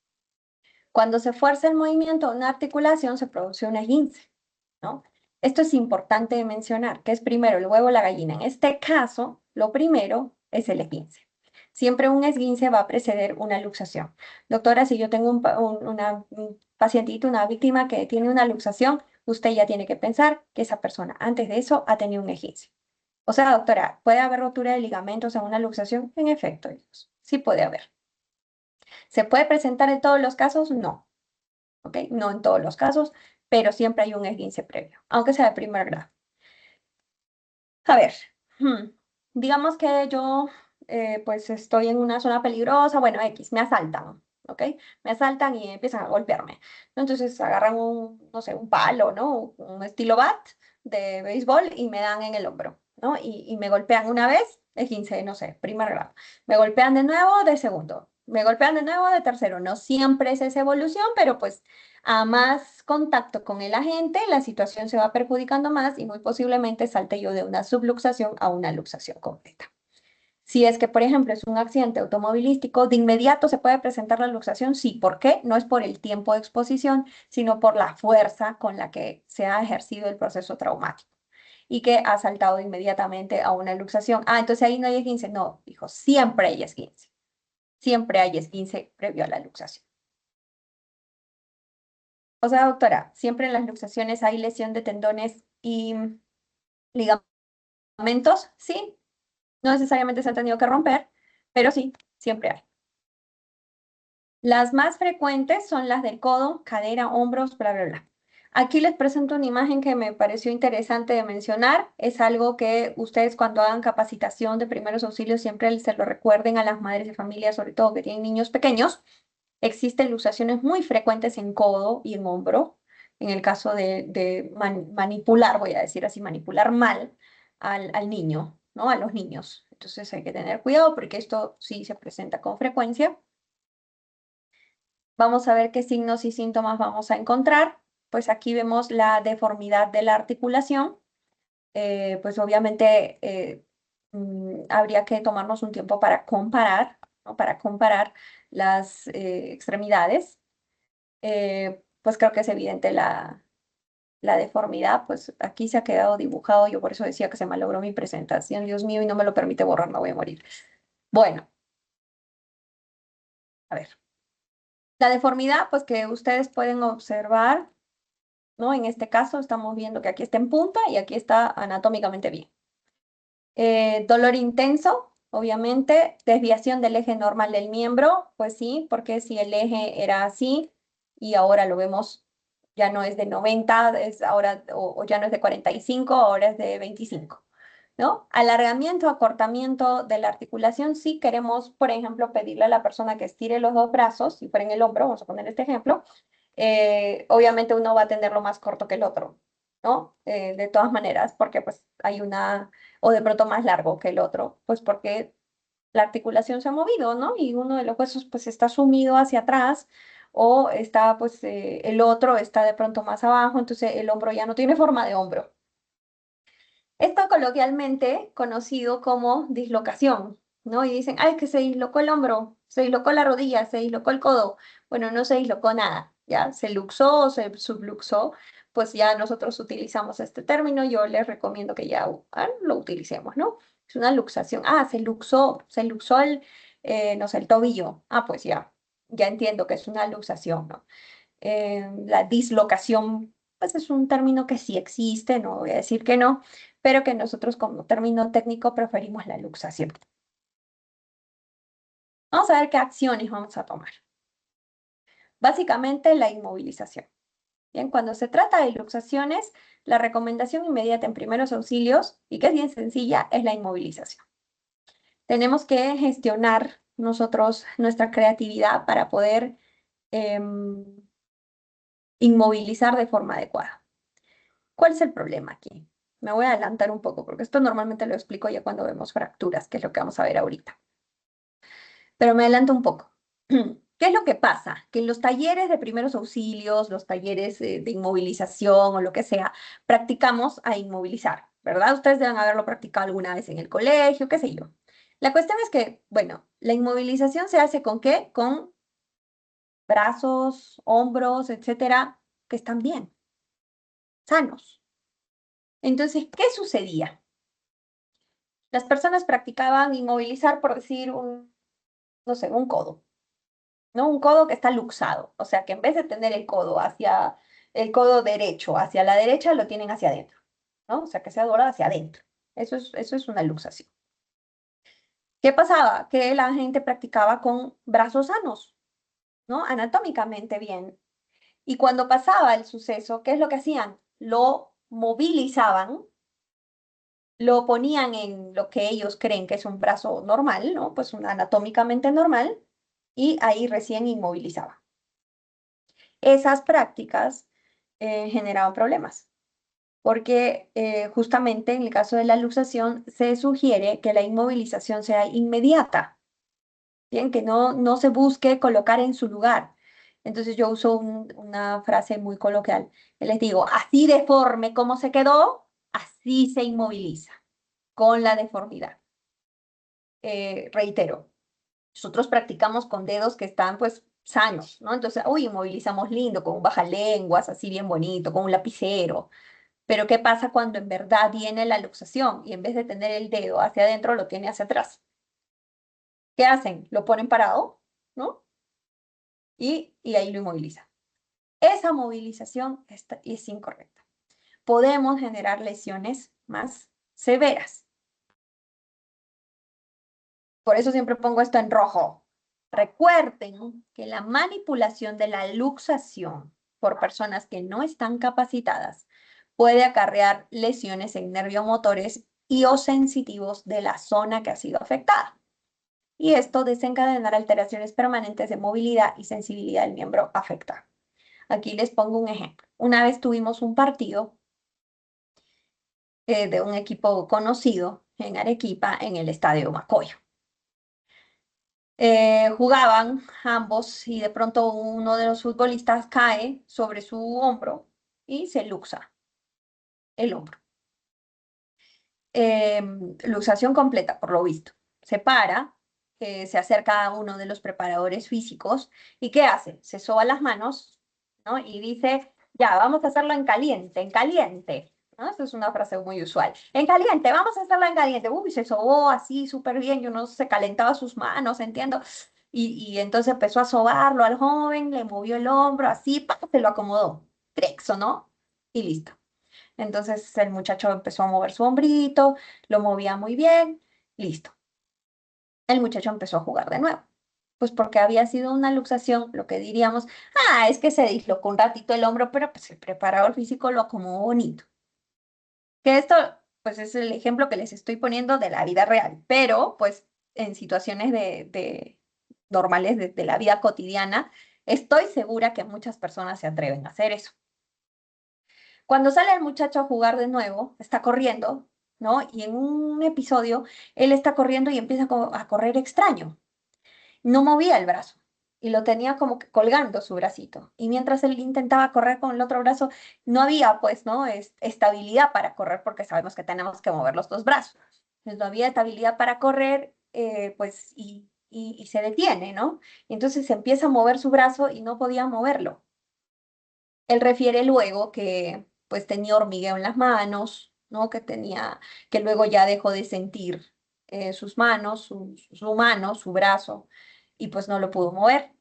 Cuando se fuerza el movimiento de una articulación, se produce un esguince, ¿no? Esto es importante de mencionar, que es primero el huevo o la gallina. En este caso, lo primero es el esguince. Siempre un esguince va a preceder una luxación. Doctora, si yo tengo un pacientito, una víctima que tiene una luxación, usted ya tiene que pensar que esa persona antes de eso ha tenido un esguince. O sea, doctora, ¿puede haber rotura de ligamentos en una luxación? En efecto, sí puede haber. ¿Se puede presentar en todos los casos? No. ¿Ok? No en todos los casos, pero siempre hay un esguince previo, aunque sea de primer grado. A ver, digamos que yo pues estoy en una zona peligrosa, bueno, X, me asaltan, ¿ok? Me asaltan y empiezan a golpearme. Entonces agarran no sé, un palo, ¿no? Un estilo bat de béisbol y me dan en el hombro, ¿no? Y me golpean una vez, de 15, no sé, primer grado. Me golpean de nuevo de segundo. Me golpean de nuevo de tercero. No siempre es esa evolución, pero pues a más contacto con el agente, la situación se va perjudicando más y muy posiblemente salte yo de una subluxación a una luxación completa. Si es que, por ejemplo, es un accidente automovilístico, de inmediato se puede presentar la luxación, sí. ¿Por qué? No es por el tiempo de exposición, sino por la fuerza con la que se ha ejercido el proceso traumático y que ha saltado inmediatamente a una luxación. Ah, entonces ahí no hay esguince. No, dijo, siempre hay esguince. Siempre hay esguince previo a la luxación. O sea, doctora, siempre en las luxaciones hay lesión de tendones y ligamentos, sí. No necesariamente se han tenido que romper, pero sí, siempre hay. Las más frecuentes son las del codo, cadera, hombros, bla, bla, bla. Aquí les presento una imagen que me pareció interesante de mencionar. Es algo que ustedes cuando hagan capacitación de primeros auxilios siempre se lo recuerden a las madres de familia, sobre todo que tienen niños pequeños. Existen luxaciones muy frecuentes en codo y en hombro, en el caso de manipular, voy a decir así, manipular mal al niño, ¿no? A los niños. Entonces hay que tener cuidado porque esto sí se presenta con frecuencia. Vamos a ver qué signos y síntomas vamos a encontrar. Pues aquí vemos la deformidad de la articulación. Pues obviamente habría que tomarnos un tiempo para comparar, ¿no? Para comparar las extremidades. Pues creo que es evidente la deformidad, pues aquí se ha quedado dibujado, yo por eso decía que se malogró mi presentación, Dios mío, y no me lo permite borrar, me voy a morir. Bueno, a ver. La deformidad, pues que ustedes pueden observar, ¿no? En este caso estamos viendo que aquí está en punta y aquí está anatómicamente bien. Dolor intenso, obviamente, desviación del eje normal del miembro, pues sí, porque si el eje era así y ahora lo vemos, ya no es de 90, es ahora, o ya no es de 45, ahora es de 25, ¿no? Alargamiento, acortamiento de la articulación, si queremos, por ejemplo, pedirle a la persona que estire los dos brazos, si fuera en el hombro, vamos a poner este ejemplo, obviamente uno va a tenerlo más corto que el otro, ¿no? De todas maneras, porque pues hay o de pronto más largo que el otro, pues porque la articulación se ha movido, ¿no? Y uno de los huesos pues está sumido hacia atrás o está pues el otro está de pronto más abajo, entonces el hombro ya no tiene forma de hombro, Esto coloquialmente conocido como dislocación, ¿no? Y dicen, ay, es que se dislocó el hombro, se dislocó la rodilla, se dislocó el codo. Bueno, no se dislocó nada, ¿ya? Se luxó o se subluxó, pues ya nosotros utilizamos este término, yo les recomiendo que ya lo utilicemos, ¿no? Es una luxación. Ah, se luxó no sé, el tobillo. Ah, pues ya entiendo que es una luxación, ¿no? La dislocación, pues es un término que sí existe, no voy a decir que no, pero que nosotros como término técnico preferimos la luxación. Vamos a ver qué acciones vamos a tomar. Básicamente la inmovilización. Bien, cuando se trata de luxaciones, la recomendación inmediata en primeros auxilios, y que es bien sencilla, es la inmovilización. Tenemos que gestionar nosotros nuestra creatividad para poder inmovilizar de forma adecuada. ¿Cuál es el problema aquí? Me voy a adelantar un poco, porque esto normalmente lo explico ya cuando vemos fracturas, que es lo que vamos a ver ahorita. Pero me adelanto un poco. ¿Qué es lo que pasa? Que en los talleres de primeros auxilios, los talleres de inmovilización o lo que sea, practicamos a inmovilizar, ¿verdad? Ustedes deben haberlo practicado alguna vez en el colegio, qué sé yo. La cuestión es que, bueno, la inmovilización se hace ¿con qué? Con brazos, hombros, etcétera, que están bien, sanos. Entonces, ¿qué sucedía? Las personas practicaban inmovilizar, por decir, no sé, un codo, ¿no? Un codo que está luxado, o sea, que en vez de tener el codo hacia el codo derecho, hacia la derecha, lo tienen hacia adentro, ¿no? O sea, que sea doblado hacia adentro. Eso es una luxación. ¿Qué pasaba? Que la gente practicaba con brazos sanos, ¿no? Anatómicamente bien. Y cuando pasaba el suceso, ¿qué es lo que hacían? Lo movilizaban, lo ponían en lo que ellos creen que es un brazo normal, ¿no? Pues anatómicamente normal, y ahí recién inmovilizaban. Esas prácticas generaban problemas, porque justamente en el caso de la luxación se sugiere que la inmovilización sea inmediata, bien, que no se busque colocar en su lugar. Entonces yo uso una frase muy coloquial, les digo, así deforme como se quedó, así se inmoviliza, con la deformidad. Reitero, nosotros practicamos con dedos que están pues sanos, ¿no? Entonces, uy, inmovilizamos lindo, con un bajalenguas, así bien bonito, con un lapicero. Pero ¿qué pasa cuando en verdad viene la luxación y en vez de tener el dedo hacia adentro, lo tiene hacia atrás? ¿Qué hacen? Lo ponen parado, ¿no? Y ahí lo inmovilizan. Esa movilización es incorrecta. Podemos generar lesiones más severas. Por eso siempre pongo esto en rojo. Recuerden que la manipulación de la luxación por personas que no están capacitadas puede acarrear lesiones en nerviomotores y o sensitivos de la zona que ha sido afectada. Y esto desencadenará alteraciones permanentes de movilidad y sensibilidad del miembro afectado. Aquí les pongo un ejemplo. Una vez tuvimos un partido de un equipo conocido en Arequipa en el Estadio Macoyo. Jugaban ambos y de pronto uno de los futbolistas cae sobre su hombro y se luxa el hombro. Luxación completa, por lo visto. Se para, se acerca a uno de los preparadores físicos y ¿qué hace? Se soba las manos, ¿no? Y dice, ya, vamos a hacerlo en caliente, en caliente. ¿No? Esa es una frase muy usual. En caliente, vamos a hacerlo en caliente. Uy, se sobó así súper bien y uno se calentaba sus manos, entiendo. Y entonces empezó a sobarlo al joven, le movió el hombro, así, ¡pam! Se lo acomodó. Trexo, ¿no? Y listo. Entonces el muchacho empezó a mover su hombrito, lo movía muy bien, listo. El muchacho empezó a jugar de nuevo. Pues porque había sido una luxación, lo que diríamos, es que se dislocó un ratito el hombro, pero pues el preparador físico lo acomodó bonito. Que esto, pues es el ejemplo que les estoy poniendo de la vida real, pero pues en situaciones normales de la vida cotidiana, estoy segura que muchas personas se atreven a hacer eso. Cuando sale el muchacho a jugar de nuevo, está corriendo, ¿no? Y en un episodio, él está corriendo y empieza a correr extraño. No movía el brazo. y lo tenía como que colgando su bracito. Y mientras él intentaba correr con el otro brazo, no había, pues, ¿no? Estabilidad para correr porque sabemos que tenemos que mover los dos brazos. Entonces, no había estabilidad para correr, pues, y se detiene, ¿no? Y entonces se empieza a mover su brazo y no podía moverlo. Él refiere luego que, pues, tenía hormigueo en las manos, ¿no? Que luego ya dejó de sentir sus manos, su mano, su brazo, y pues no lo pudo mover.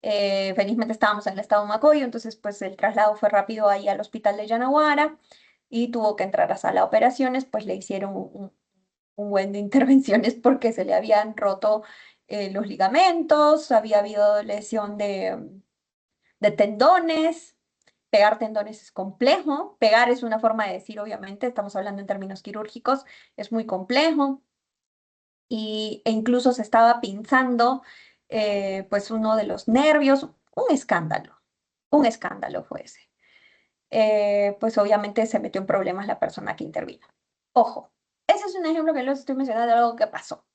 Felizmente estábamos en el estado Macoyo, entonces pues el traslado fue rápido ahí al hospital de Yanaguara y tuvo que entrar a sala de operaciones, pues le hicieron un buen de intervenciones porque se le habían roto los ligamentos, había habido lesión de tendones. Pegar tendones es complejo, pegar es una forma de decir, obviamente, estamos hablando en términos quirúrgicos, es muy complejo e incluso se estaba pinzando pues uno de los nervios, un escándalo fue ese. Pues obviamente se metió en problemas la persona que intervino. Ojo, ese es un ejemplo que les estoy mencionando de algo que pasó.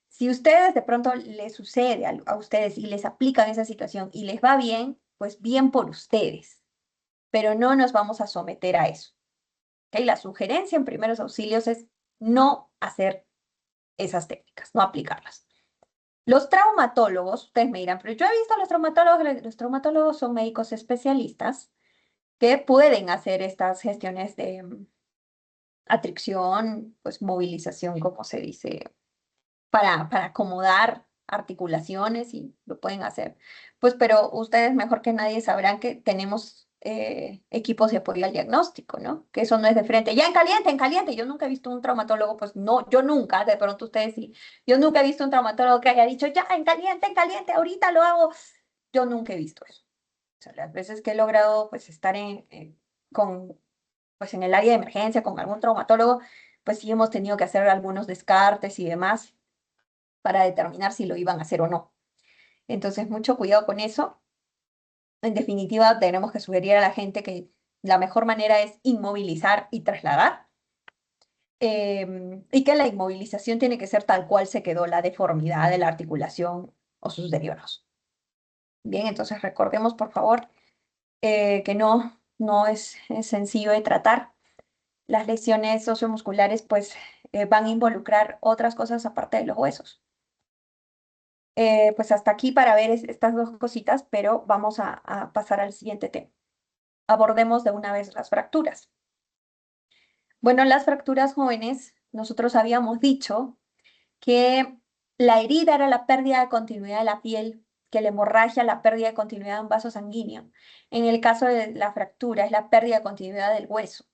Si ustedes de pronto les sucede a ustedes y les aplican esa situación y les va bien, pues bien por ustedes, pero no nos vamos a someter a eso. ¿Okay? La sugerencia en primeros auxilios es no hacer esas técnicas, no aplicarlas. Los traumatólogos, ustedes me dirán, pero yo he visto a los traumatólogos son médicos especialistas que pueden hacer estas gestiones de atricción, pues movilización, como se dice, para acomodar articulaciones y lo pueden hacer. Pues, pero ustedes mejor que nadie sabrán que tenemos equipos de apoyo al diagnóstico, ¿no? Que eso no es de frente. Ya en caliente. Yo nunca he visto un traumatólogo, pues no, yo nunca, de pronto ustedes sí. Yo nunca he visto un traumatólogo que haya dicho, ya, en caliente, ahorita lo hago. Yo nunca he visto eso. O sea, las veces que he logrado, pues, estar pues, en el área de emergencia con algún traumatólogo, pues sí hemos tenido que hacer algunos descartes y demás para determinar si lo iban a hacer o no. Entonces, mucho cuidado con eso. En definitiva, tenemos que sugerir a la gente que la mejor manera es inmovilizar y trasladar, y que la inmovilización tiene que ser tal cual se quedó la deformidad de la articulación o sus derivados. Bien, entonces recordemos, por favor, que no es sencillo de tratar. Las lesiones sociomusculares, pues, van a involucrar otras cosas aparte de los huesos. Pues hasta aquí para ver estas dos cositas, pero vamos a pasar al siguiente tema. Abordemos de una vez las fracturas. Bueno, las fracturas jóvenes, nosotros habíamos dicho que la herida era la pérdida de continuidad de la piel, que la hemorragia, la pérdida de continuidad de un vaso sanguíneo. En el caso de la fractura, es la pérdida de continuidad del hueso.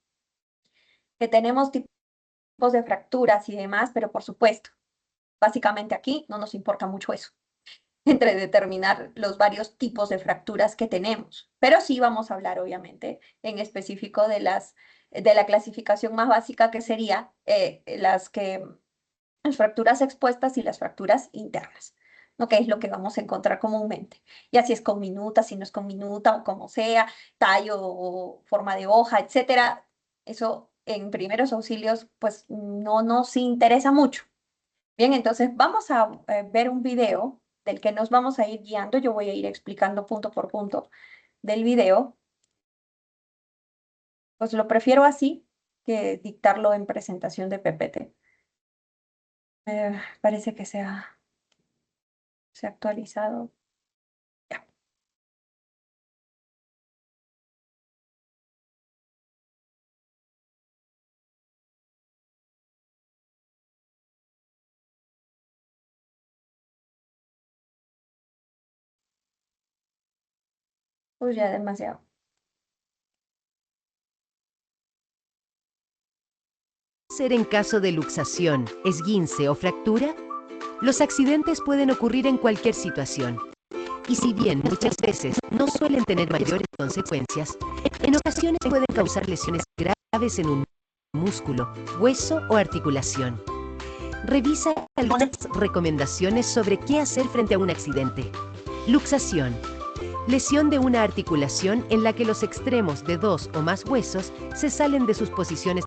Que tenemos tipos de fracturas y demás, pero por supuesto, básicamente aquí no nos importa mucho eso, entre determinar los varios tipos de fracturas que tenemos. Pero sí vamos a hablar, obviamente, en específico de la clasificación más básica, que sería las fracturas expuestas y las fracturas internas, ¿no? Que es lo que vamos a encontrar comúnmente. Y así es con minuta, si no es con minuta, o como sea, tallo o forma de hoja, etcétera. Eso en primeros auxilios, pues no nos interesa mucho. Bien, entonces vamos a ver un video del que nos vamos a ir guiando. Yo voy a ir explicando punto por punto del video. Pues lo prefiero así que dictarlo en presentación de PPT. Parece que se ha actualizado. Ya. Pues ya demasiado. Ser en caso de luxación, esguince o fractura? Los accidentes pueden ocurrir en cualquier situación. Y si bien muchas veces no suelen tener mayores consecuencias, en ocasiones pueden causar lesiones graves en un músculo, hueso o articulación. Revisa algunas recomendaciones sobre qué hacer frente a un accidente. Luxación. Lesión de una articulación en la que los extremos de dos o más huesos se salen de sus posiciones.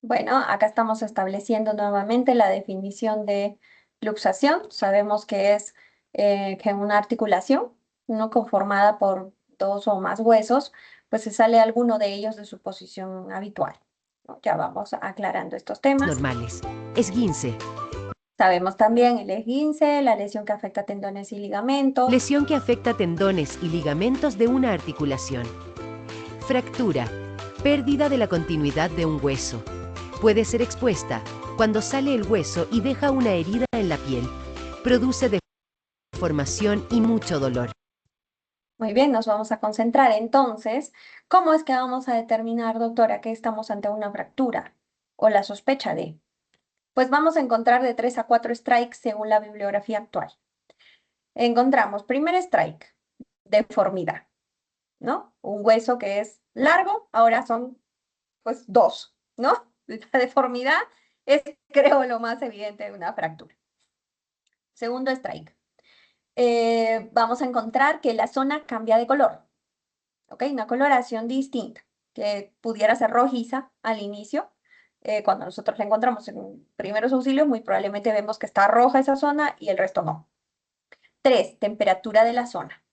Bueno, acá estamos estableciendo nuevamente la definición de luxación. Sabemos que es que una articulación, ¿no? Conformada por dos o más huesos, pues se sale alguno de ellos de su posición habitual, ¿no? Ya vamos aclarando estos temas. Normales. Esguince. Sabemos también el esguince, la lesión que afecta tendones y ligamentos. Lesión que afecta tendones y ligamentos de una articulación. Fractura. Pérdida de la continuidad de un hueso. Puede ser expuesta cuando sale el hueso y deja una herida en la piel. Produce deformación y mucho dolor. Muy bien, nos vamos a concentrar entonces. ¿Cómo es que vamos a determinar, doctora, que estamos ante una fractura o la sospecha de? Pues vamos a encontrar de 3 a 4 strikes según la bibliografía actual. Encontramos, primer strike, deformidad, ¿no? Un hueso que es largo, ahora son pues 2, ¿no? La deformidad es, creo, lo más evidente de una fractura. Segundo strike. Vamos a encontrar que la zona cambia de color, ¿ok? Una coloración distinta, que pudiera ser rojiza al inicio. Cuando nosotros la encontramos en primeros auxilios, muy probablemente vemos que está roja esa zona y el resto no. 3, temperatura de la zona.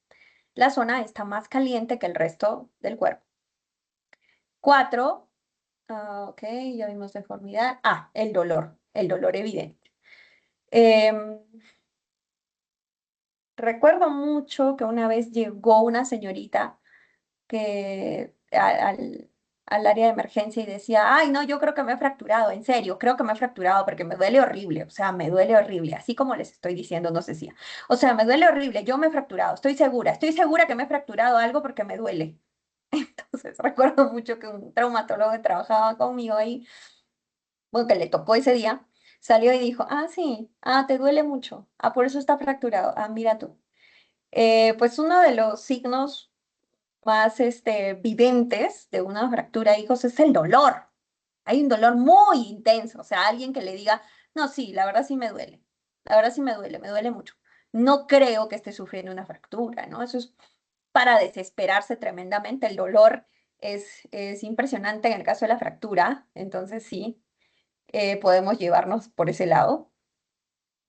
La zona está más caliente que el resto del cuerpo. 4, ok, ya vimos deformidad. El dolor evidente. Recuerdo mucho que una vez llegó una señorita que al área de emergencia y decía, ay, no, yo creo que me he fracturado, en serio, creo que me he fracturado porque me duele horrible, o sea, me duele horrible, así como les estoy diciendo, nos decía, o sea, me duele horrible, yo me he fracturado, estoy segura que me he fracturado algo porque me duele. Entonces, recuerdo mucho que un traumatólogo que trabajaba conmigo ahí, bueno, que le tocó ese día, salió y dijo, sí, te duele mucho, por eso está fracturado, mira tú. Pues uno de los signos más videntes de una fractura, hijos, es el dolor. Hay un dolor muy intenso, o sea, alguien que le diga, no, sí, la verdad sí me duele, la verdad sí me duele mucho. No creo que esté sufriendo una fractura, ¿no? Eso es para desesperarse tremendamente. El dolor es impresionante en el caso de la fractura, entonces sí, podemos llevarnos por ese lado.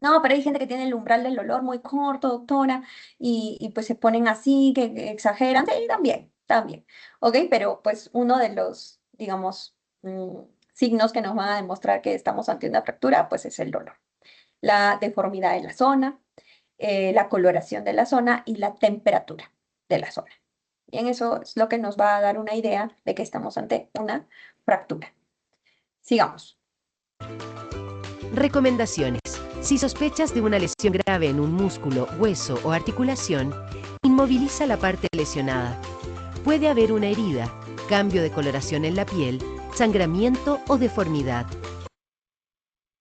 No, pero hay gente que tiene el umbral del dolor muy corto, doctora, y pues se ponen así, que exageran. Sí, también. ¿Ok? Pero pues uno de los, digamos, signos que nos van a demostrar que estamos ante una fractura, pues es el dolor. La deformidad de la zona, la coloración de la zona y la temperatura de la zona. Bien, eso es lo que nos va a dar una idea de que estamos ante una fractura. Sigamos. Recomendaciones. Si sospechas de una lesión grave en un músculo, hueso o articulación, inmoviliza la parte lesionada. Puede haber una herida, cambio de coloración en la piel, sangramiento o deformidad.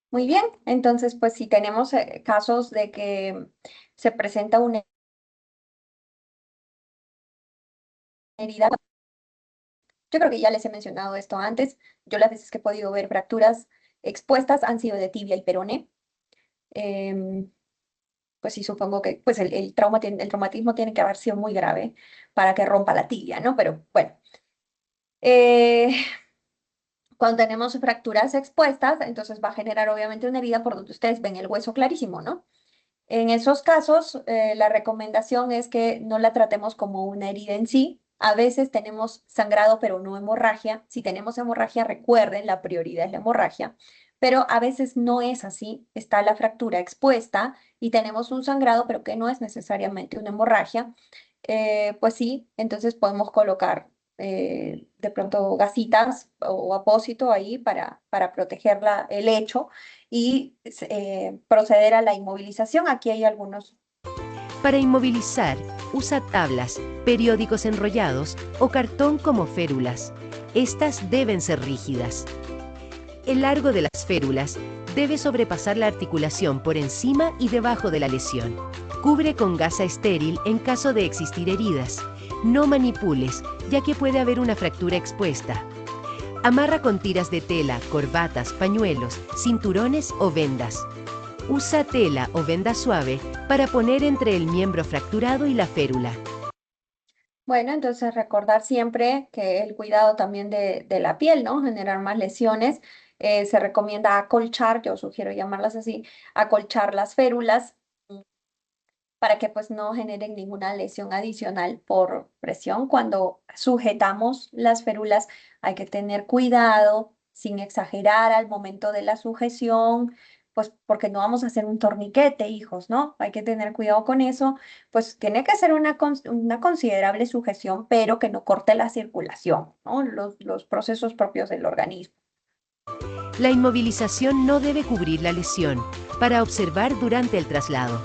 Muy bien, entonces pues si tenemos casos de que se presenta una herida, yo creo que ya les he mencionado esto antes, yo las veces que he podido ver fracturas expuestas han sido de tibia y peroné. Pues sí, supongo que pues el traumatismo tiene que haber sido muy grave para que rompa la tibia, ¿no? Pero bueno. Cuando tenemos fracturas expuestas, entonces va a generar obviamente una herida por donde ustedes ven el hueso clarísimo, ¿no? En esos casos, la recomendación es que no la tratemos como una herida en sí. A veces tenemos sangrado, pero no hemorragia. Si tenemos hemorragia, recuerden, la prioridad es la hemorragia. Pero a veces no es así. Está la fractura expuesta y tenemos un sangrado, pero que no es necesariamente una hemorragia. Pues sí, entonces podemos colocar de pronto gasitas o apósito ahí para proteger el hecho y proceder a la inmovilización. Aquí hay algunos. Para inmovilizar, usa tablas, periódicos enrollados o cartón como férulas. Estas deben ser rígidas. El largo de las férulas debe sobrepasar la articulación por encima y debajo de la lesión. Cubre con gasa estéril en caso de existir heridas. No manipules, ya que puede haber una fractura expuesta. Amarra con tiras de tela, corbatas, pañuelos, cinturones o vendas. Usa tela o venda suave para poner entre el miembro fracturado y la férula. Bueno, entonces recordar siempre que el cuidado también de la piel, ¿no? Generar más lesiones. Se recomienda acolchar, yo sugiero llamarlas así, acolchar las férulas. para que pues no generen ninguna lesión adicional por presión. Cuando sujetamos las férulas hay que tener cuidado sin exagerar al momento de la sujeción, pues porque no vamos a hacer un torniquete, hijos, ¿no? Hay que tener cuidado con eso, pues tiene que ser una considerable sujeción, pero que no corte la circulación, ¿no? Los procesos propios del organismo. La inmovilización no debe cubrir la lesión para observar durante el traslado.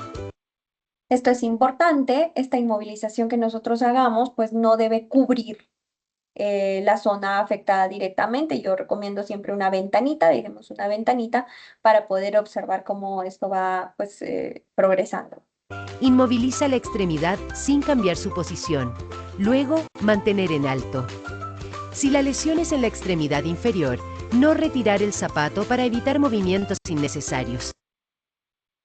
Esto es importante, esta inmovilización que nosotros hagamos, pues no debe cubrir la zona afectada directamente. Yo recomiendo siempre una ventanita, digamos una ventanita, para poder observar cómo esto va pues progresando. Inmoviliza la extremidad sin cambiar su posición. Luego, mantener en alto. Si la lesión es en la extremidad inferior, no retirar el zapato para evitar movimientos innecesarios.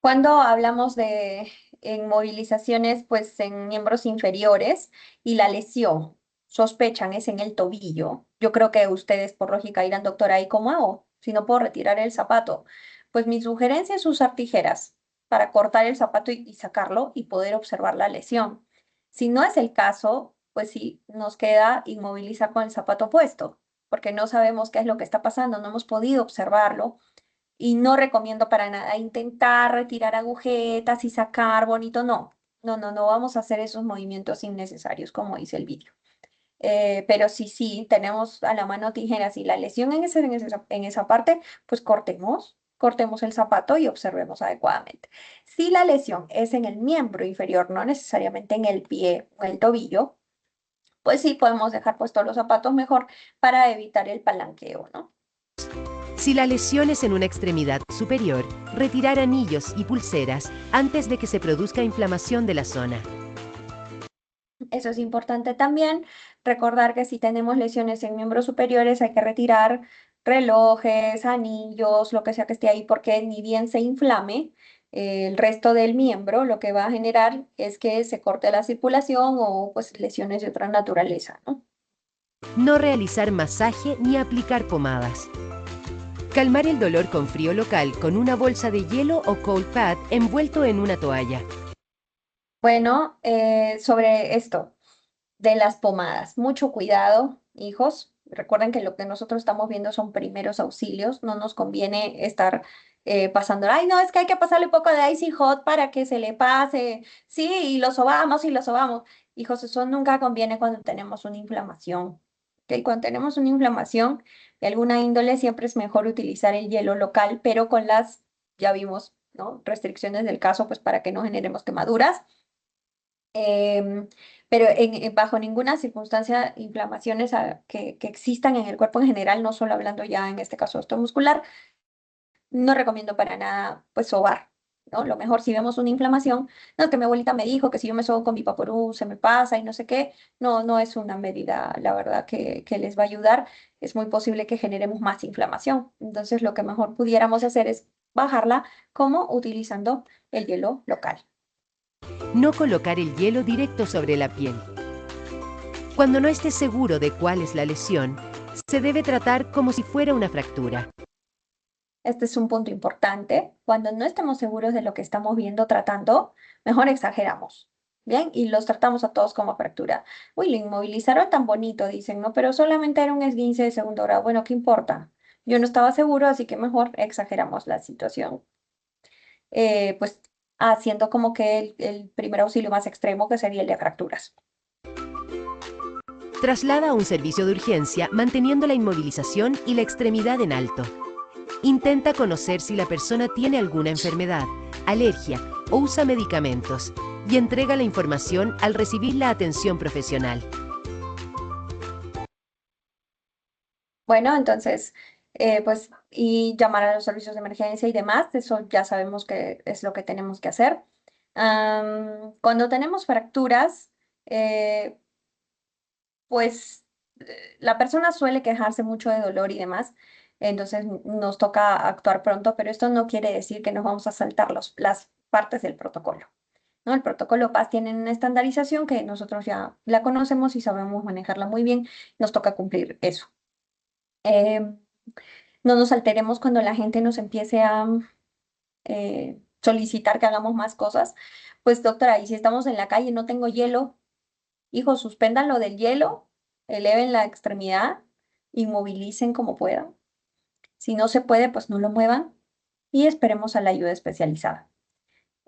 Cuando hablamos de inmovilizaciones pues en miembros inferiores y la lesión sospechan es en el tobillo, yo creo que ustedes por lógica dirán, doctora, ¿y cómo hago? Si no puedo retirar el zapato. Pues mi sugerencia es usar tijeras para cortar el zapato y sacarlo y poder observar la lesión. Si no es el caso, pues sí, nos queda inmovilizar con el zapato puesto, porque no sabemos qué es lo que está pasando, no hemos podido observarlo. Y no recomiendo para nada intentar retirar agujetas y sacar bonito, no. No vamos a hacer esos movimientos innecesarios como dice el vídeo. Pero sí, tenemos a la mano tijeras y la lesión en esa parte, pues cortemos el zapato y observemos adecuadamente. Si la lesión es en el miembro inferior, no necesariamente en el pie o el tobillo, pues sí podemos dejar puestos los zapatos mejor para evitar el palanqueo, ¿no? Si la lesión es en una extremidad superior, retirar anillos y pulseras antes de que se produzca inflamación de la zona. Eso es importante también. Recordar que si tenemos lesiones en miembros superiores hay que retirar relojes, anillos, lo que sea que esté ahí, porque ni bien se inflame el resto del miembro, lo que va a generar es que se corte la circulación o pues lesiones de otra naturaleza, ¿no? No realizar masaje ni aplicar pomadas. Calmar el dolor con frío local con una bolsa de hielo o cold pad envuelto en una toalla. Bueno, sobre esto de las pomadas, mucho cuidado, hijos. Recuerden que lo que nosotros estamos viendo son primeros auxilios, no nos conviene estar pasando, ay, no, es que hay que pasarle un poco de Icy Hot para que se le pase, sí, y lo sobamos y lo sobamos. Hijos, eso nunca conviene cuando tenemos una inflamación. ¿Ok? Cuando tenemos una inflamación de alguna índole, siempre es mejor utilizar el hielo local, pero con las, ya vimos, ¿no? Restricciones del caso, pues para que no generemos quemaduras. Pero bajo ninguna circunstancia, inflamaciones que existan en el cuerpo en general, no solo hablando ya en este caso de osteomuscular, no recomiendo para nada pues sobar, ¿no? Lo mejor si vemos una inflamación, no es que mi abuelita me dijo que si yo me sobo con Vivaporub se me pasa y no sé qué, no es una medida, la verdad, que les va a ayudar, es muy posible que generemos más inflamación. Entonces lo que mejor pudiéramos hacer es bajarla como utilizando el hielo local. No colocar el hielo directo sobre la piel. Cuando no esté seguro de cuál es la lesión, se debe tratar como si fuera una fractura. Este es un punto importante. Cuando no estamos seguros de lo que estamos viendo, tratando, mejor exageramos. Bien, y los tratamos a todos como fractura. Uy, lo inmovilizaron tan bonito, dicen, ¿no? Pero solamente era un esguince de segundo grado. Bueno, ¿qué importa? Yo no estaba seguro, así que mejor exageramos la situación. Pues haciendo como que el primer auxilio más extremo, que sería el de fracturas. Traslada a un servicio de urgencia manteniendo la inmovilización y la extremidad en alto. Intenta conocer si la persona tiene alguna enfermedad, alergia o usa medicamentos y entrega la información al recibir la atención profesional. Bueno, entonces, pues, y llamar a los servicios de emergencia y demás, eso ya sabemos que es lo que tenemos que hacer. Cuando tenemos fracturas, pues la persona suele quejarse mucho de dolor y demás, entonces nos toca actuar pronto, pero esto no quiere decir que nos vamos a saltar las partes del protocolo, ¿no? El protocolo PAS tiene una estandarización que nosotros ya la conocemos y sabemos manejarla muy bien, nos toca cumplir eso. No nos alteremos cuando la gente nos empiece a solicitar que hagamos más cosas, pues doctora, y si estamos en la calle y no tengo hielo, hijo, suspendan lo del hielo, eleven la extremidad, inmovilicen como puedan. Si no se puede, pues no lo muevan y esperemos a la ayuda especializada.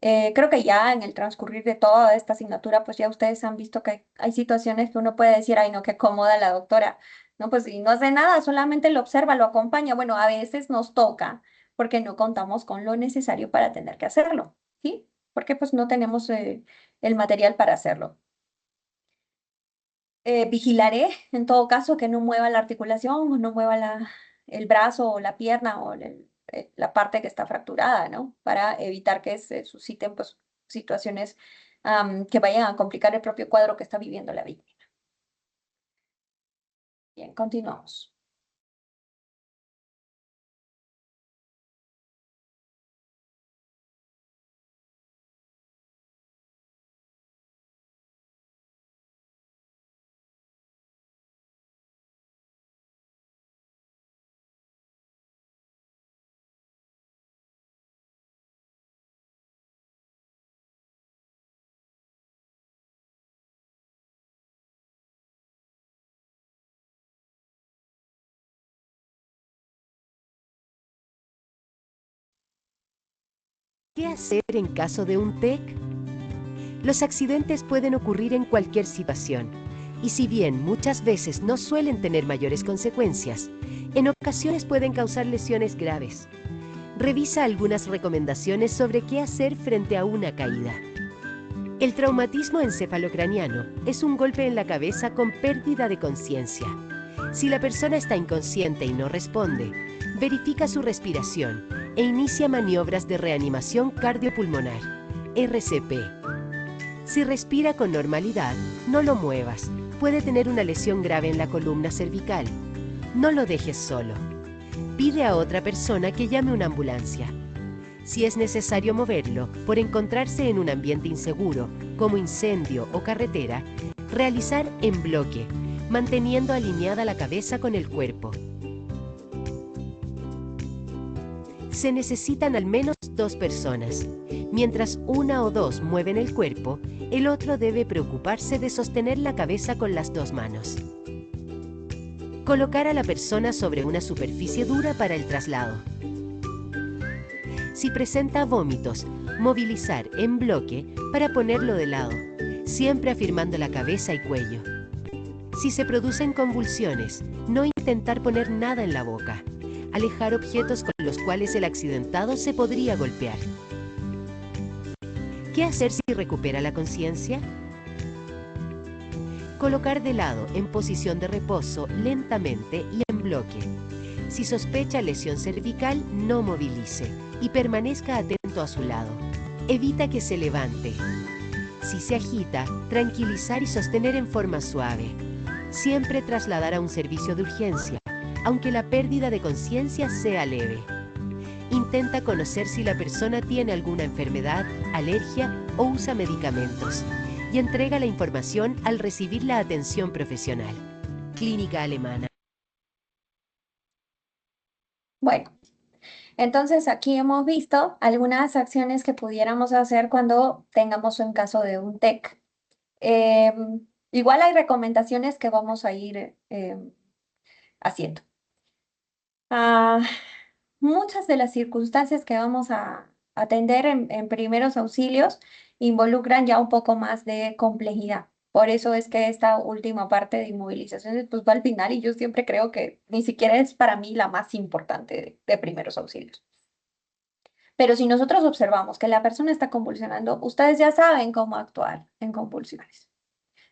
Creo que ya en el transcurrir de toda esta asignatura, pues ya ustedes han visto que hay situaciones que uno puede decir, ay, no, qué cómoda la doctora. No, pues si no hace nada, solamente lo observa, lo acompaña. Bueno, a veces nos toca porque no contamos con lo necesario para tener que hacerlo, ¿sí? Porque pues no tenemos el material para hacerlo. Vigilaré en todo caso que no mueva la articulación o no mueva el brazo o la pierna o la parte que está fracturada, ¿no? Para evitar que se susciten pues, situaciones que vayan a complicar el propio cuadro que está viviendo la víctima. Bien, continuamos. ¿Qué hacer en caso de un TEC? Los accidentes pueden ocurrir en cualquier situación, y si bien muchas veces no suelen tener mayores consecuencias, en ocasiones pueden causar lesiones graves. Revisa algunas recomendaciones sobre qué hacer frente a una caída. El traumatismo encefalocraniano es un golpe en la cabeza con pérdida de conciencia. Si la persona está inconsciente y no responde, verifica su respiración e inicia maniobras de reanimación cardiopulmonar, RCP. Si respira con normalidad, no lo muevas. Puede tener una lesión grave en la columna cervical. No lo dejes solo. Pide a otra persona que llame una ambulancia. Si es necesario moverlo por encontrarse en un ambiente inseguro, como incendio o carretera, realizar en bloque, manteniendo alineada la cabeza con el cuerpo. Se necesitan al menos 2 personas. Mientras una o dos mueven el cuerpo, el otro debe preocuparse de sostener la cabeza con las 2 manos. Colocar a la persona sobre una superficie dura para el traslado. Si presenta vómitos, movilizar en bloque para ponerlo de lado, siempre afirmando la cabeza y cuello. Si se producen convulsiones, no intentar poner nada en la boca. Alejar objetos con los cuales el accidentado se podría golpear. ¿Qué hacer si recupera la conciencia? Colocar de lado en posición de reposo lentamente y en bloque. Si sospecha lesión cervical, no movilice y permanezca atento a su lado. Evita que se levante. Si se agita, tranquilizar y sostener en forma suave. Siempre trasladar a un servicio de urgencia, aunque la pérdida de conciencia sea leve. Intenta conocer si la persona tiene alguna enfermedad, alergia o usa medicamentos y entrega la información al recibir la atención profesional. Clínica Alemana. Bueno, entonces aquí hemos visto algunas acciones que pudiéramos hacer cuando tengamos un caso de un TEC. Igual hay recomendaciones que vamos a ir haciendo. Muchas de las circunstancias que vamos a atender en primeros auxilios involucran ya un poco más de complejidad. Por eso es que esta última parte de inmovilizaciones pues va al final y yo siempre creo que ni siquiera es para mí la más importante de primeros auxilios. Pero si nosotros observamos que la persona está convulsionando, ustedes ya saben cómo actuar en convulsiones.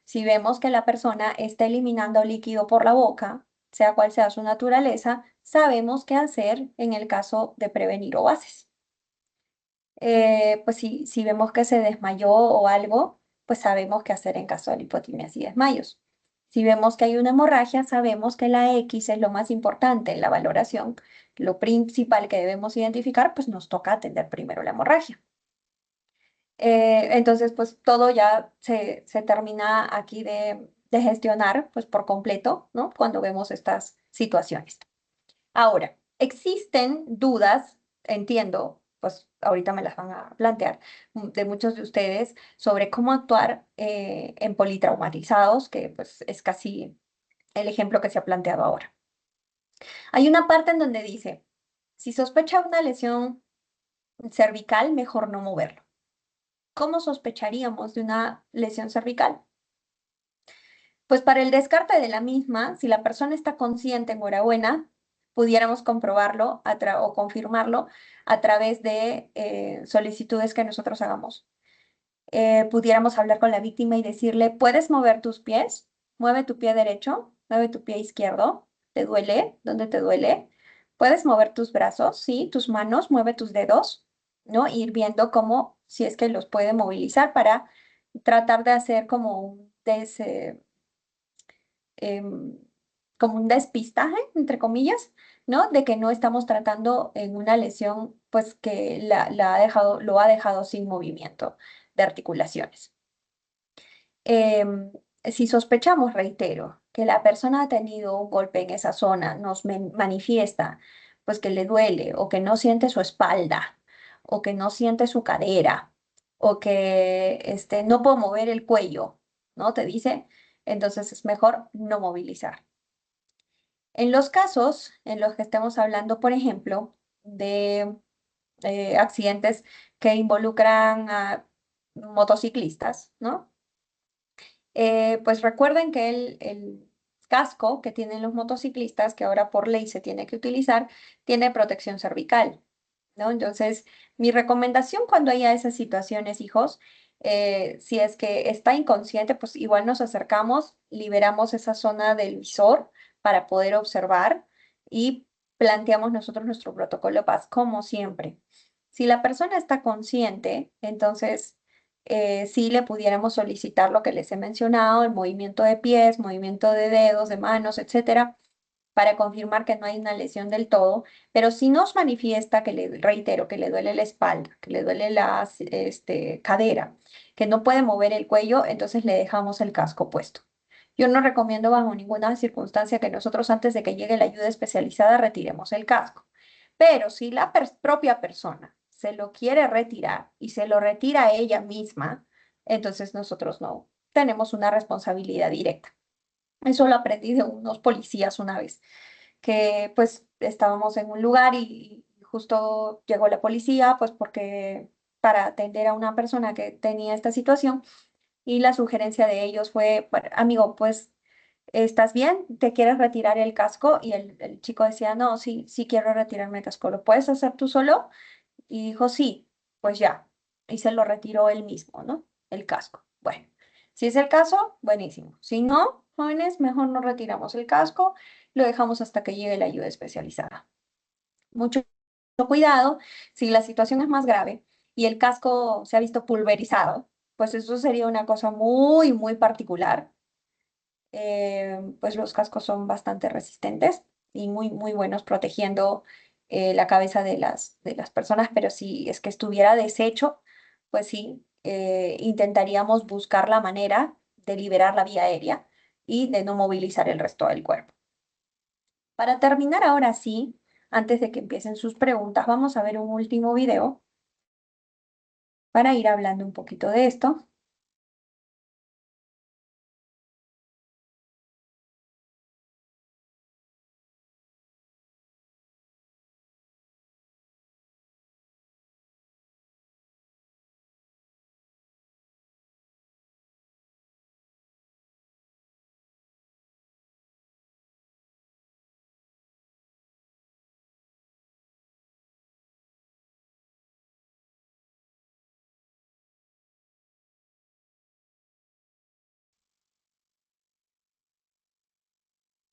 Si vemos que la persona está eliminando líquido por la boca, sea cual sea su naturaleza, sabemos qué hacer en el caso de prevenir ovaces. Pues si vemos que se desmayó o algo, pues sabemos qué hacer en caso de lipotimias y desmayos. Si vemos que hay una hemorragia, sabemos que la X es lo más importante en la valoración. Lo principal que debemos identificar, pues nos toca atender primero la hemorragia. Entonces, pues todo ya se termina aquí de gestionar pues por completo, ¿no? Cuando vemos estas situaciones. Ahora, existen dudas, entiendo, pues ahorita me las van a plantear, de muchos de ustedes, sobre cómo actuar en politraumatizados, que pues es casi el ejemplo que se ha planteado ahora. Hay una parte en donde dice, si sospecha una lesión cervical, mejor no moverlo. ¿Cómo sospecharíamos de una lesión cervical? Pues para el descarte de la misma, si la persona está consciente, enhorabuena, pudiéramos comprobarlo o confirmarlo a través de solicitudes que nosotros hagamos. Pudiéramos hablar con la víctima y decirle, ¿puedes mover tus pies? Mueve tu pie derecho, mueve tu pie izquierdo. ¿Te duele? ¿Dónde te duele? ¿Puedes mover tus brazos? Sí, tus manos, mueve tus dedos, ¿no? Ir viendo cómo, si es que los puede movilizar para tratar de hacer como em, como un despistaje, entre comillas, ¿no? De que no estamos tratando en una lesión, pues que lo ha dejado sin movimiento de articulaciones. Si sospechamos, reitero, que la persona ha tenido un golpe en esa zona, nos manifiesta, pues que le duele, o que no siente su espalda, o que no siente su cadera, o que no puedo mover el cuello, ¿no? Te dice, entonces es mejor no movilizar. En los casos en los que estemos hablando, por ejemplo, de accidentes que involucran a motociclistas, ¿no? Pues recuerden que el casco que tienen los motociclistas, que ahora por ley se tiene que utilizar, tiene protección cervical, ¿no? Entonces, mi recomendación cuando haya esas situaciones, hijos, si es que está inconsciente, pues igual nos acercamos, liberamos esa zona del visor para poder observar y planteamos nosotros nuestro protocolo PAS, como siempre. Si la persona está consciente, entonces sí le pudiéramos solicitar lo que les he mencionado, el movimiento de pies, movimiento de dedos, de manos, etcétera, para confirmar que no hay una lesión del todo, pero si nos manifiesta que reitero, que le duele la espalda, que le duele la cadera, que no puede mover el cuello, entonces le dejamos el casco puesto. Yo no recomiendo bajo ninguna circunstancia que nosotros antes de que llegue la ayuda especializada retiremos el casco. Pero si la propia persona se lo quiere retirar y se lo retira ella misma, entonces nosotros no tenemos una responsabilidad directa. Eso lo aprendí de unos policías una vez, que pues estábamos en un lugar y justo llegó la policía, pues porque para atender a una persona que tenía esta situación y la sugerencia de ellos fue, "Bueno, amigo, pues ¿estás bien? ¿Te quieres retirar el casco?" Y el chico decía, no, sí, sí quiero retirarme el casco, ¿lo puedes hacer tú solo? Y dijo, sí, pues ya. Y se lo retiró él mismo, ¿no? El casco. Bueno, si es el caso, buenísimo. Si no, jóvenes, mejor no retiramos el casco, lo dejamos hasta que llegue la ayuda especializada. Mucho cuidado, si la situación es más grave y el casco se ha visto pulverizado, pues eso sería una cosa muy, muy particular. Pues los cascos son bastante resistentes y muy, muy buenos protegiendo la cabeza de las personas, pero si es que estuviera deshecho, pues sí, intentaríamos buscar la manera de liberar la vía aérea y de no movilizar el resto del cuerpo. Para terminar ahora sí, antes de que empiecen sus preguntas, vamos a ver un último video para ir hablando un poquito de esto.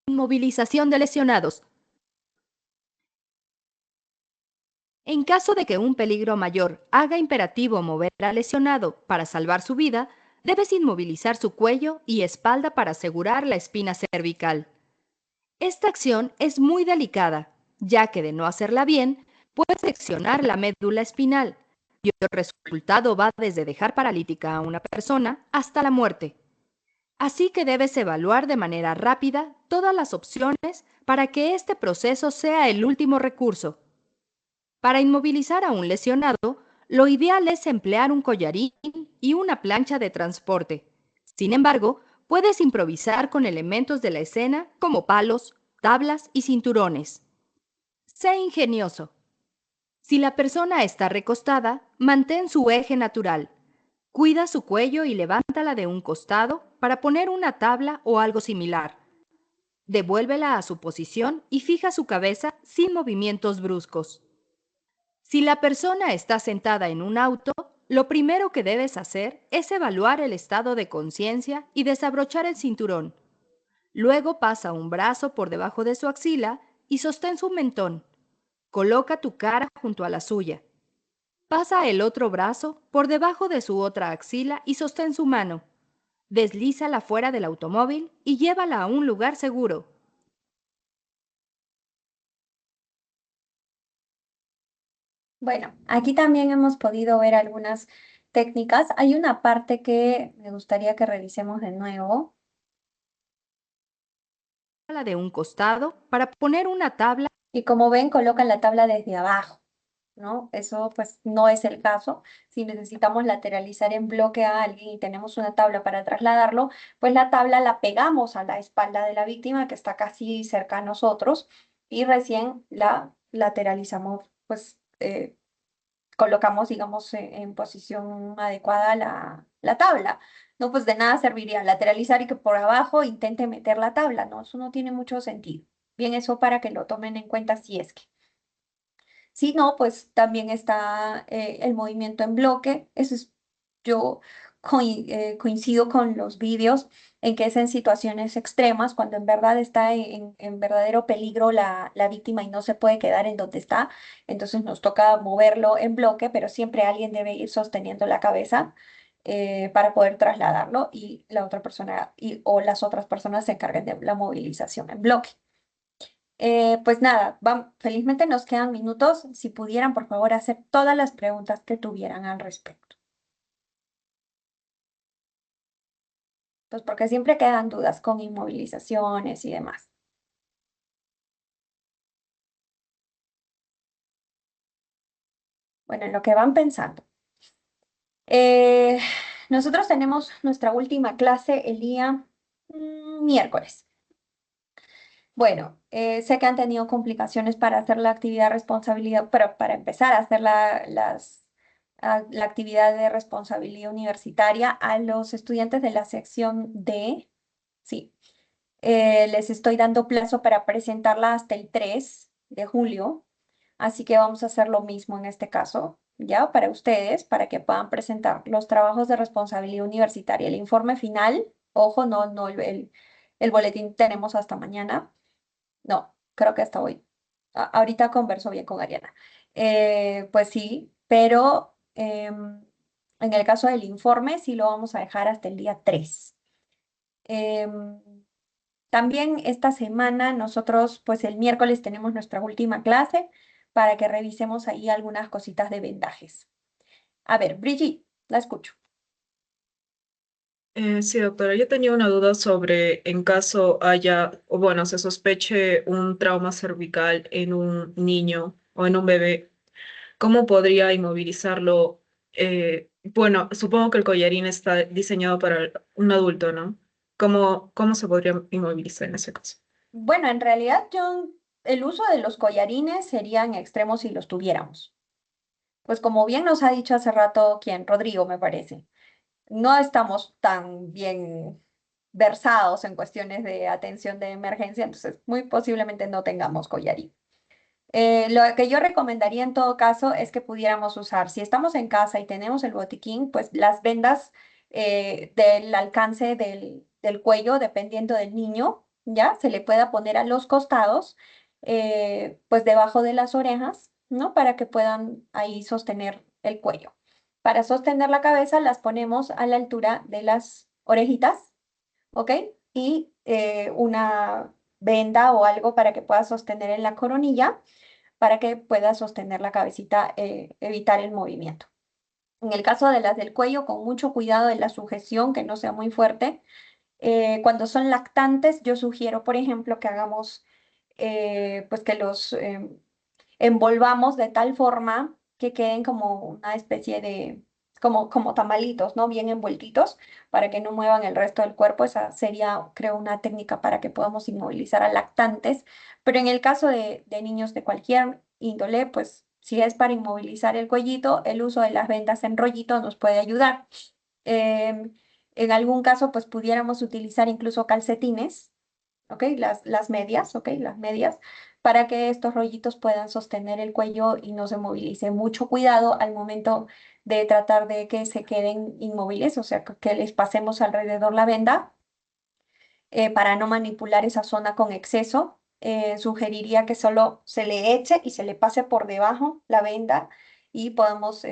Inmovilización de lesionados. En caso de que un peligro mayor haga imperativo mover al lesionado para salvar su vida, debes inmovilizar su cuello y espalda para asegurar la espina cervical. Esta acción es muy delicada, ya que de no hacerla bien, puede seccionar la médula espinal y el resultado va desde dejar paralítica a una persona hasta la muerte. Así que debes evaluar de manera rápida todas las opciones para que este proceso sea el último recurso. Para inmovilizar a un lesionado, lo ideal es emplear un collarín y una plancha de transporte. Sin embargo, puedes improvisar con elementos de la escena como palos, tablas y cinturones. Sé ingenioso. Si la persona está recostada, mantén su eje natural. Cuida su cuello y levántala de un costado para poner una tabla o algo similar. Devuélvela a su posición y fija su cabeza sin movimientos bruscos. Si la persona está sentada en un auto, lo primero que debes hacer es evaluar el estado de conciencia y desabrochar el cinturón. Luego pasa un brazo por debajo de su axila y sostén su mentón. Coloca tu cara junto a la suya. Pasa el otro brazo por debajo de su otra axila y sostén su mano. Deslízala fuera del automóvil y llévala a un lugar seguro. Bueno, aquí también hemos podido ver algunas técnicas. Hay una parte que me gustaría que revisemos de nuevo. La de un costado para poner una tabla. Y como ven, colocan la tabla desde abajo, ¿no? Eso pues no es el caso. Si necesitamos lateralizar en bloque a alguien y tenemos una tabla para trasladarlo, pues la tabla la pegamos a la espalda de la víctima que está casi cerca a nosotros y recién la lateralizamos, pues colocamos, digamos, en posición adecuada la tabla. No, pues de nada serviría lateralizar y que por abajo intente meter la tabla, ¿no? Eso no tiene mucho sentido. Bien, eso para que lo tomen en cuenta si es que. Si no, pues también está el movimiento en bloque. Eso es, yo coincido con los vídeos en que es en situaciones extremas, cuando en verdad está en verdadero peligro la víctima y no se puede quedar en donde está. Entonces nos toca moverlo en bloque, pero siempre alguien debe ir sosteniendo la cabeza para poder trasladarlo y la otra persona o las otras personas se encarguen de la movilización en bloque. Pues nada, felizmente nos quedan minutos. Si pudieran, por favor, hacer todas las preguntas que tuvieran al respecto. Pues porque siempre quedan dudas con inmovilizaciones y demás. Bueno, en lo que van pensando. Nosotros tenemos nuestra última clase el día miércoles. Bueno, sé que han tenido complicaciones para hacer la actividad responsabilidad, pero para empezar a hacer la actividad de responsabilidad universitaria a los estudiantes de la sección D, sí, les estoy dando plazo para presentarla hasta el 3 de julio, así que vamos a hacer lo mismo en este caso, ya, para ustedes, para que puedan presentar los trabajos de responsabilidad universitaria. El informe final, ojo, no el boletín tenemos hasta mañana. No, creo que hasta hoy. Ahorita converso bien con Ariana. Pues sí, pero en el caso del informe sí lo vamos a dejar hasta el día 3. Em, También esta semana nosotros, pues el miércoles tenemos nuestra última clase para que revisemos ahí algunas cositas de vendajes. A ver, Brigitte, la escucho. Sí, doctora, yo tenía una duda sobre en caso haya, o bueno, se sospeche un trauma cervical en un niño o en un bebé, ¿cómo podría inmovilizarlo? Bueno, supongo que el collarín está diseñado para un adulto, ¿no? ¿Cómo se podría inmovilizar en ese caso? Bueno, en realidad el uso de los collarines sería en extremos si los tuviéramos. Pues como bien nos ha dicho hace rato, ¿quién? Rodrigo, me parece. No estamos tan bien versados en cuestiones de atención de emergencia, entonces muy posiblemente no tengamos collarín. Lo que yo recomendaría en todo caso es que pudiéramos usar, si estamos en casa y tenemos el botiquín, pues las vendas del alcance del cuello, dependiendo del niño, ¿ya? Se le pueda poner a los costados, pues debajo de las orejas, ¿no? Para que puedan ahí sostener el cuello. Para sostener la cabeza las ponemos a la altura de las orejitas, ¿ok? Y una venda o algo para que pueda sostener en la coronilla, para que pueda sostener la cabecita, evitar el movimiento. En el caso de las del cuello, con mucho cuidado de la sujeción, que no sea muy fuerte. Cuando son lactantes, yo sugiero, por ejemplo, que hagamos, pues que envolvamos de tal forma que queden como una especie de, como tamalitos, ¿no? Bien envueltitos para que no muevan el resto del cuerpo. Esa sería, creo, una técnica para que podamos inmovilizar a lactantes. Pero en el caso de niños de cualquier índole, pues si es para inmovilizar el cuellito, el uso de las vendas en rollito nos puede ayudar. En algún caso, pues pudiéramos utilizar incluso calcetines, ¿ok? Las medias, ¿ok? Las medias, para que estos rollitos puedan sostener el cuello y no se movilice. Mucho cuidado al momento de tratar de que se queden inmóviles, o sea, que les pasemos alrededor la venda para no manipular esa zona con exceso. Sugeriría que solo se le eche y se le pase por debajo la venda y podamos,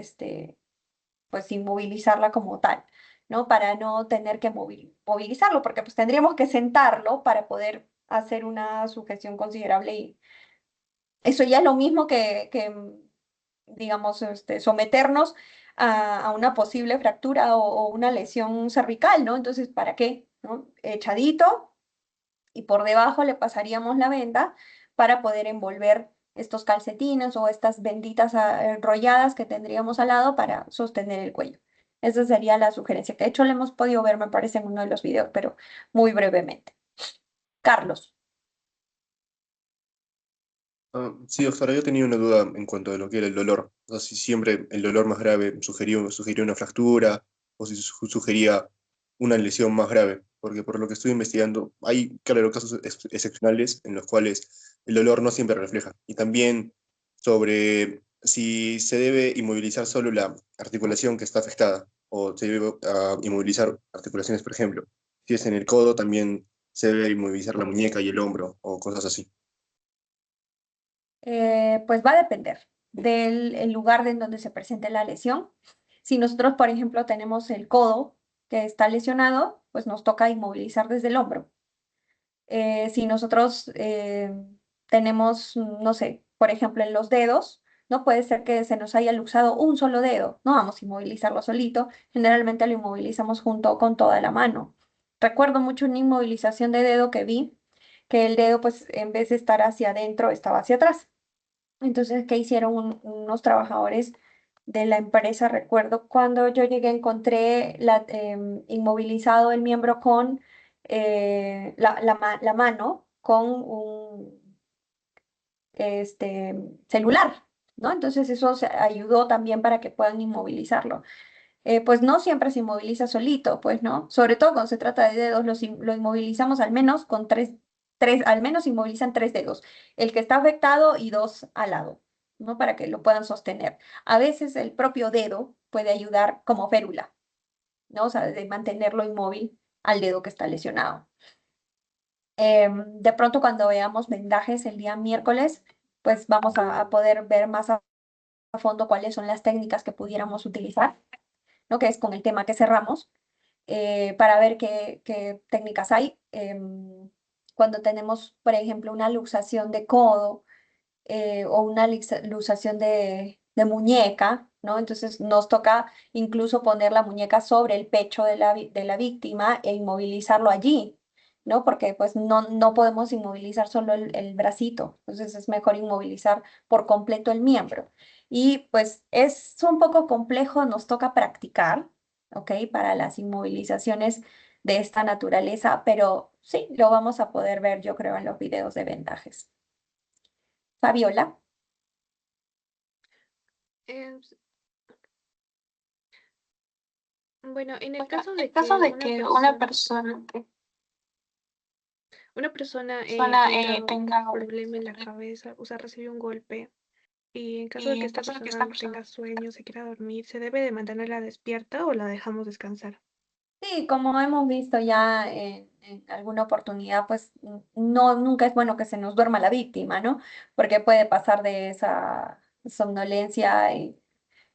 pues, inmovilizarla como tal, ¿no? Para no tener que movilizarlo, porque pues tendríamos que sentarlo para poder hacer una sujeción considerable y eso ya es lo mismo digamos, someternos a una posible fractura o una lesión cervical, ¿no? Entonces, ¿para qué? ¿No? Echadito y por debajo le pasaríamos la venda para poder envolver estos calcetines o estas venditas enrolladas que tendríamos al lado para sostener el cuello. Esa sería la sugerencia, que de hecho le hemos podido ver, me parece, en uno de los videos, pero muy brevemente. Carlos. Sí, doctora, yo tenía una duda en cuanto a lo que era el dolor. O sea, si siempre el dolor más grave sugería una fractura o si sugería una lesión más grave. Porque por lo que estoy investigando, hay, claro, casos excepcionales en los cuales el dolor no siempre refleja. Y también sobre si se debe inmovilizar solo la articulación que está afectada o se debe inmovilizar articulaciones, por ejemplo. Si es en el codo, también se debe inmovilizar la muñeca y el hombro o cosas así. Pues va a depender del el lugar en donde se presente la lesión. Si nosotros, por ejemplo, tenemos el codo que está lesionado, pues nos toca inmovilizar desde el hombro. Si nosotros tenemos, no sé, por ejemplo, en los dedos, no puede ser que se nos haya luxado un solo dedo, no vamos a inmovilizarlo solito, generalmente lo inmovilizamos junto con toda la mano. Recuerdo mucho una inmovilización de dedo que vi, que el dedo, pues, en vez de estar hacia adentro, estaba hacia atrás. Entonces, ¿qué hicieron unos trabajadores de la empresa? Recuerdo cuando yo llegué, encontré inmovilizado el miembro con la mano con un celular, ¿no? Entonces eso ayudó también para que puedan inmovilizarlo. Pues no siempre se inmoviliza solito, pues, ¿no? Sobre todo cuando se trata de dedos, lo inmovilizamos al menos con al menos inmovilizan 3 dedos, el que está afectado y 2 al lado, ¿no? Para que lo puedan sostener. A veces el propio dedo puede ayudar como férula, ¿no? O sea, de mantenerlo inmóvil al dedo que está lesionado. De pronto cuando veamos vendajes el día miércoles, pues vamos a poder ver más a fondo cuáles son las técnicas que pudiéramos utilizar, ¿no? Que es con el tema que cerramos, para ver qué técnicas hay. Cuando tenemos, por ejemplo, una luxación de codo o una luxación de muñeca, ¿no? Entonces nos toca incluso poner la muñeca sobre el pecho de la víctima e inmovilizarlo allí, ¿no? Porque pues no podemos inmovilizar solo el bracito, entonces es mejor inmovilizar por completo el miembro. Y pues es un poco complejo, nos toca practicar, ¿ok? Para las inmovilizaciones de esta naturaleza, pero sí, lo vamos a poder ver, yo creo, en los videos de vendajes. Fabiola. Bueno, en el Bueno, caso en de el caso que de que una persona persona tenga tenga un problema en la cabeza, o sea, recibe un golpe, y en caso de y que en esta caso de que esta persona persona tenga sueño, se quiera dormir, ¿se debe de mantenerla despierta o la dejamos descansar? Sí, como hemos visto ya en alguna oportunidad, pues no, nunca es bueno que se nos duerma la víctima, ¿no? Porque puede pasar de esa somnolencia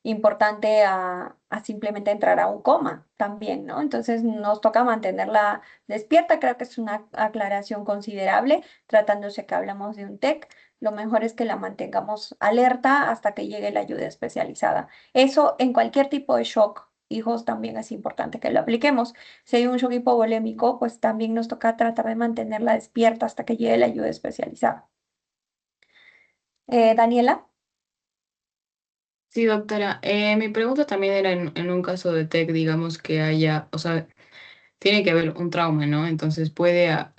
importante a simplemente entrar a un coma también, ¿no? Entonces nos toca mantenerla despierta, creo que es una aclaración considerable, tratándose que hablamos de un TEC, lo mejor es que la mantengamos alerta hasta que llegue la ayuda especializada. Eso en cualquier tipo de shock, hijos, también es importante que lo apliquemos. Si hay un shock hipovolémico, pues también nos toca tratar de mantenerla despierta hasta que llegue la ayuda especializada. Daniela. Sí, doctora. Mi pregunta también era en un caso de TEC, digamos que haya, o sea, tiene que haber un trauma, ¿no? Entonces puede a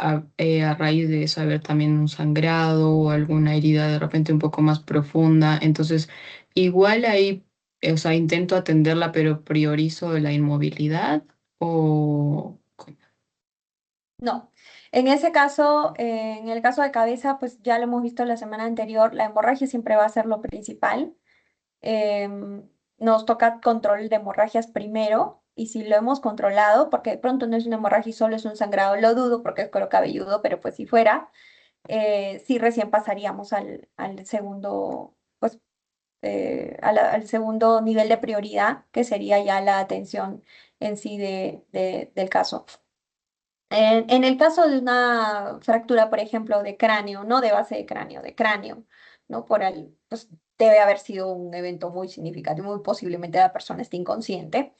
raíz de eso haber también un sangrado o alguna herida de repente un poco más profunda. Entonces, igual ahí, o sea, intento atenderla, pero priorizo la inmovilidad o... No, en ese caso, en el caso de cabeza, pues ya lo hemos visto la semana anterior, la hemorragia siempre va a ser lo principal. Nos toca control de hemorragias primero, y si lo hemos controlado, porque de pronto no es una hemorragia y solo es un sangrado, lo dudo porque es cuero cabelludo, pero pues si fuera, sí recién pasaríamos al segundo, pues al segundo nivel de prioridad, que sería ya la atención en sí del caso. En el caso de una fractura, por ejemplo, de cráneo, no de base de cráneo, ¿no? Pues debe haber sido un evento muy significativo, muy posiblemente la persona esté inconsciente.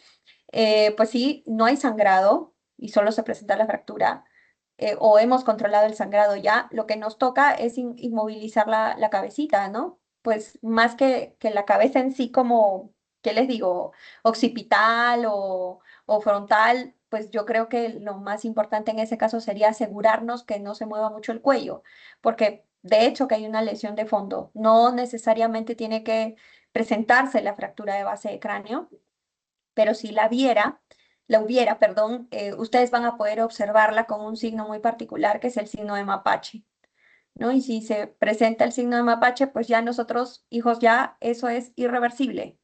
Pues sí, no hay sangrado y solo se presenta la fractura, o hemos controlado el sangrado ya, lo que nos toca es inmovilizar la cabecita, ¿no? Pues más que la cabeza en sí como, ¿qué les digo? Occipital o frontal, pues yo creo que lo más importante en ese caso sería asegurarnos que no se mueva mucho el cuello, porque de hecho que hay una lesión de fondo, no necesariamente tiene que presentarse la fractura de base de cráneo, pero si la hubiera, perdón, ustedes van a poder observarla con un signo muy particular que es el signo de mapache, ¿no? Y si se presenta el signo de mapache, pues ya nosotros, hijos, ya eso es irreversible,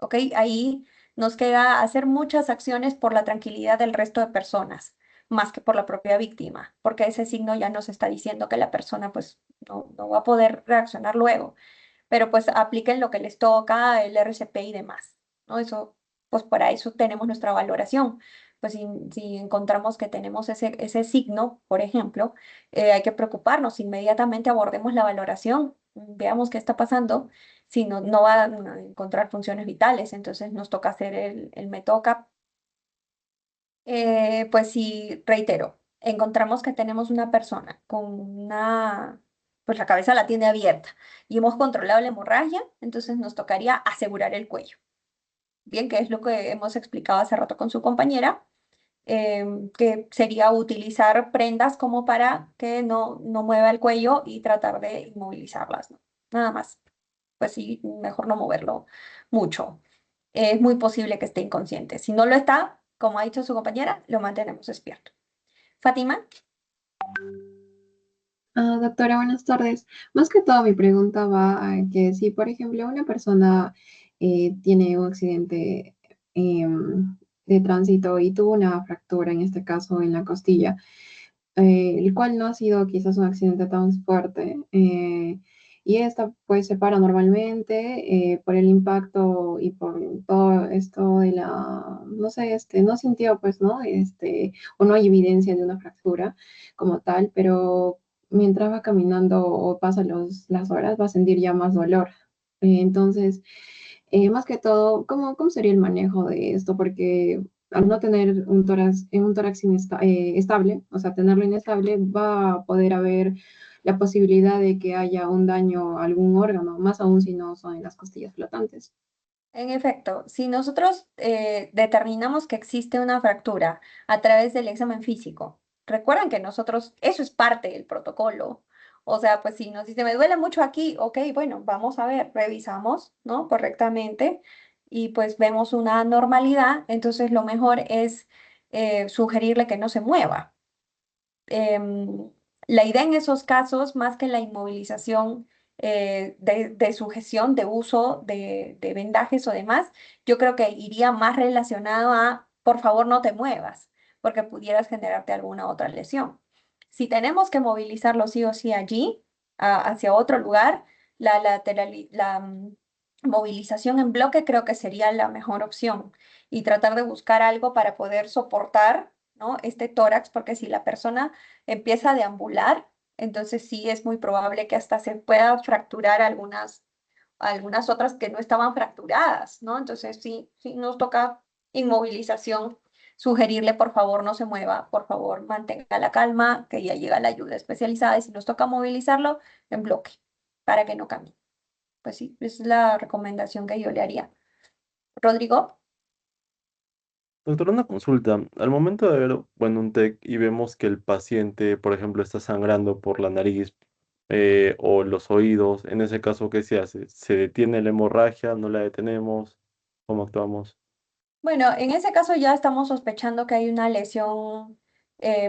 ¿ok? Ahí nos queda hacer muchas acciones por la tranquilidad del resto de personas, más que por la propia víctima, porque ese signo ya nos está diciendo que la persona pues no va a poder reaccionar luego, pero pues apliquen lo que les toca, el RCP y demás, ¿no? Eso, pues para eso tenemos nuestra valoración. Pues si encontramos que tenemos ese signo, por ejemplo, hay que preocuparnos, inmediatamente abordemos la valoración, veamos qué está pasando, si no va a encontrar funciones vitales, entonces nos toca hacer el METOCAP. Pues sí, reitero, encontramos que tenemos una persona pues la cabeza la tiene abierta y hemos controlado la hemorragia, entonces nos tocaría asegurar el cuello. Bien, que es lo que hemos explicado hace rato con su compañera, que sería utilizar prendas como para que no mueva el cuello y tratar de inmovilizarlas, ¿no? Nada más. Pues sí, mejor no moverlo mucho. Es muy posible que esté inconsciente. Si no lo está, como ha dicho su compañera, lo mantenemos despierto. Fátima. Doctora, buenas tardes. Más que todo mi pregunta va a que si, por ejemplo, una persona tiene un accidente de tránsito y tuvo una fractura, en este caso en la costilla, el cual no ha sido quizás un accidente tan fuerte, y esta pues se para normalmente por el impacto y por todo esto de no sé, no sintió pues, ¿no? O no hay evidencia de una fractura como tal, pero mientras va caminando o pasa las horas va a sentir ya más dolor. Entonces, más que todo, ¿cómo sería el manejo de esto? Porque al no tener un tórax estable, o sea, tenerlo inestable, va a poder haber la posibilidad de que haya un daño a algún órgano, más aún si no son en las costillas flotantes. En efecto, si nosotros determinamos que existe una fractura a través del examen físico, recuerden que nosotros, eso es parte del protocolo. O sea, pues si nos dice, me duele mucho aquí, ok, bueno, vamos a ver, revisamos, ¿no? Correctamente y pues vemos una normalidad, entonces lo mejor es sugerirle que no se mueva. em, la idea en esos casos, más que la inmovilización de sujeción, de uso de vendajes o demás, yo creo que iría más relacionado a, por favor, no te muevas, porque pudieras generarte alguna otra lesión. Si tenemos que movilizarlo sí o sí allí, hacia otro lugar, la movilización en bloque creo que sería la mejor opción y tratar de buscar algo para poder soportar, ¿no? Este tórax, porque si la persona empieza a deambular, entonces sí es muy probable que hasta se pueda fracturar algunas otras que no estaban fracturadas, ¿no? Entonces sí nos toca inmovilización, sugerirle por favor no se mueva, por favor mantenga la calma, que ya llega la ayuda especializada y si nos toca movilizarlo en bloque para que no camine. Pues sí, es la recomendación que yo le haría. Rodrigo. Doctor, una consulta. Al momento de ver, bueno, un TEC y vemos que el paciente, por ejemplo, está sangrando por la nariz o los oídos, en ese caso, ¿qué se hace? ¿Se detiene la hemorragia? ¿No la detenemos? ¿Cómo actuamos? Bueno, en ese caso ya estamos sospechando que hay una lesión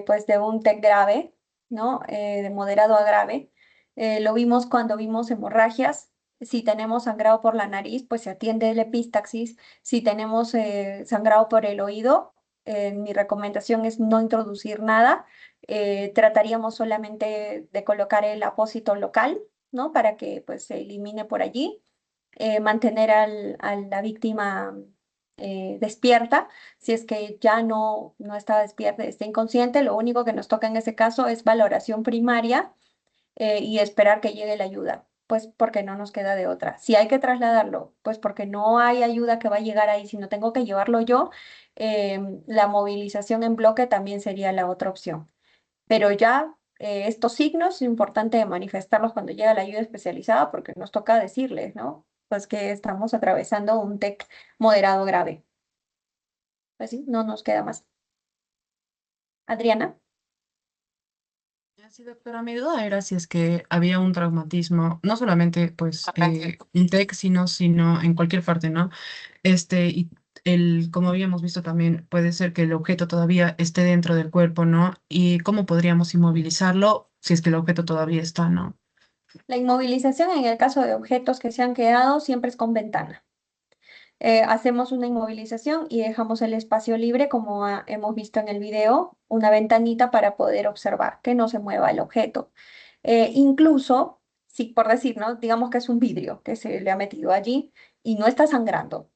pues de un TEC grave, ¿no? De moderado a grave. Lo vimos cuando vimos hemorragias. Si tenemos sangrado por la nariz, pues se atiende el epístaxis. Si tenemos sangrado por el oído, mi recomendación es no introducir nada. Trataríamos solamente de colocar el apósito local, ¿no? Para que pues se elimine por allí. Mantener a la víctima despierta. Si es que ya no está despierta, está inconsciente, lo único que nos toca en ese caso es valoración primaria y esperar que llegue la ayuda, pues porque no nos queda de otra. Si hay que trasladarlo, pues porque no hay ayuda que va a llegar ahí, si no tengo que llevarlo yo, la movilización en bloque también sería la otra opción. Pero ya estos signos es importante manifestarlos cuando llega la ayuda especializada porque nos toca decirles, ¿no? Pues que estamos atravesando un TEC moderado grave. Pues sí, no nos queda más. Adriana. Sí, doctora, mi duda era si es que había un traumatismo, no solamente pues un TEC, sino en cualquier parte, ¿no? Y como habíamos visto también, puede ser que el objeto todavía esté dentro del cuerpo, ¿no? Y cómo podríamos inmovilizarlo si es que el objeto todavía está, ¿no? La inmovilización en el caso de objetos que se han quedado siempre es con ventana. Hacemos una inmovilización y dejamos el espacio libre, como hemos visto en el video, una ventanita para poder observar que no se mueva el objeto. Incluso, si por decir, ¿no? Digamos que es un vidrio que se le ha metido allí y no está sangrando,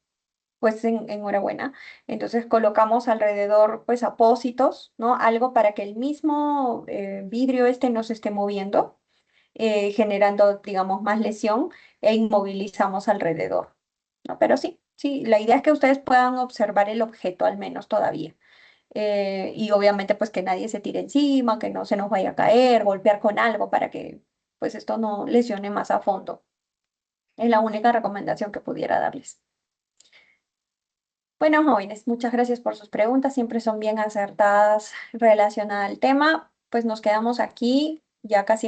pues enhorabuena. Entonces colocamos alrededor, pues, apósitos, ¿no? Algo para que el mismo vidrio este no se esté moviendo, generando, digamos, más lesión e inmovilizamos alrededor, ¿no? Pero sí, sí, la idea es que ustedes puedan observar el objeto al menos todavía. Y obviamente, pues, que nadie se tire encima, que no se nos vaya a caer, golpear con algo para que, pues, esto no lesione más a fondo. Es la única recomendación que pudiera darles. Bueno, jóvenes, muchas gracias por sus preguntas, siempre son bien acertadas relacionadas al tema. Pues nos quedamos aquí, ya casi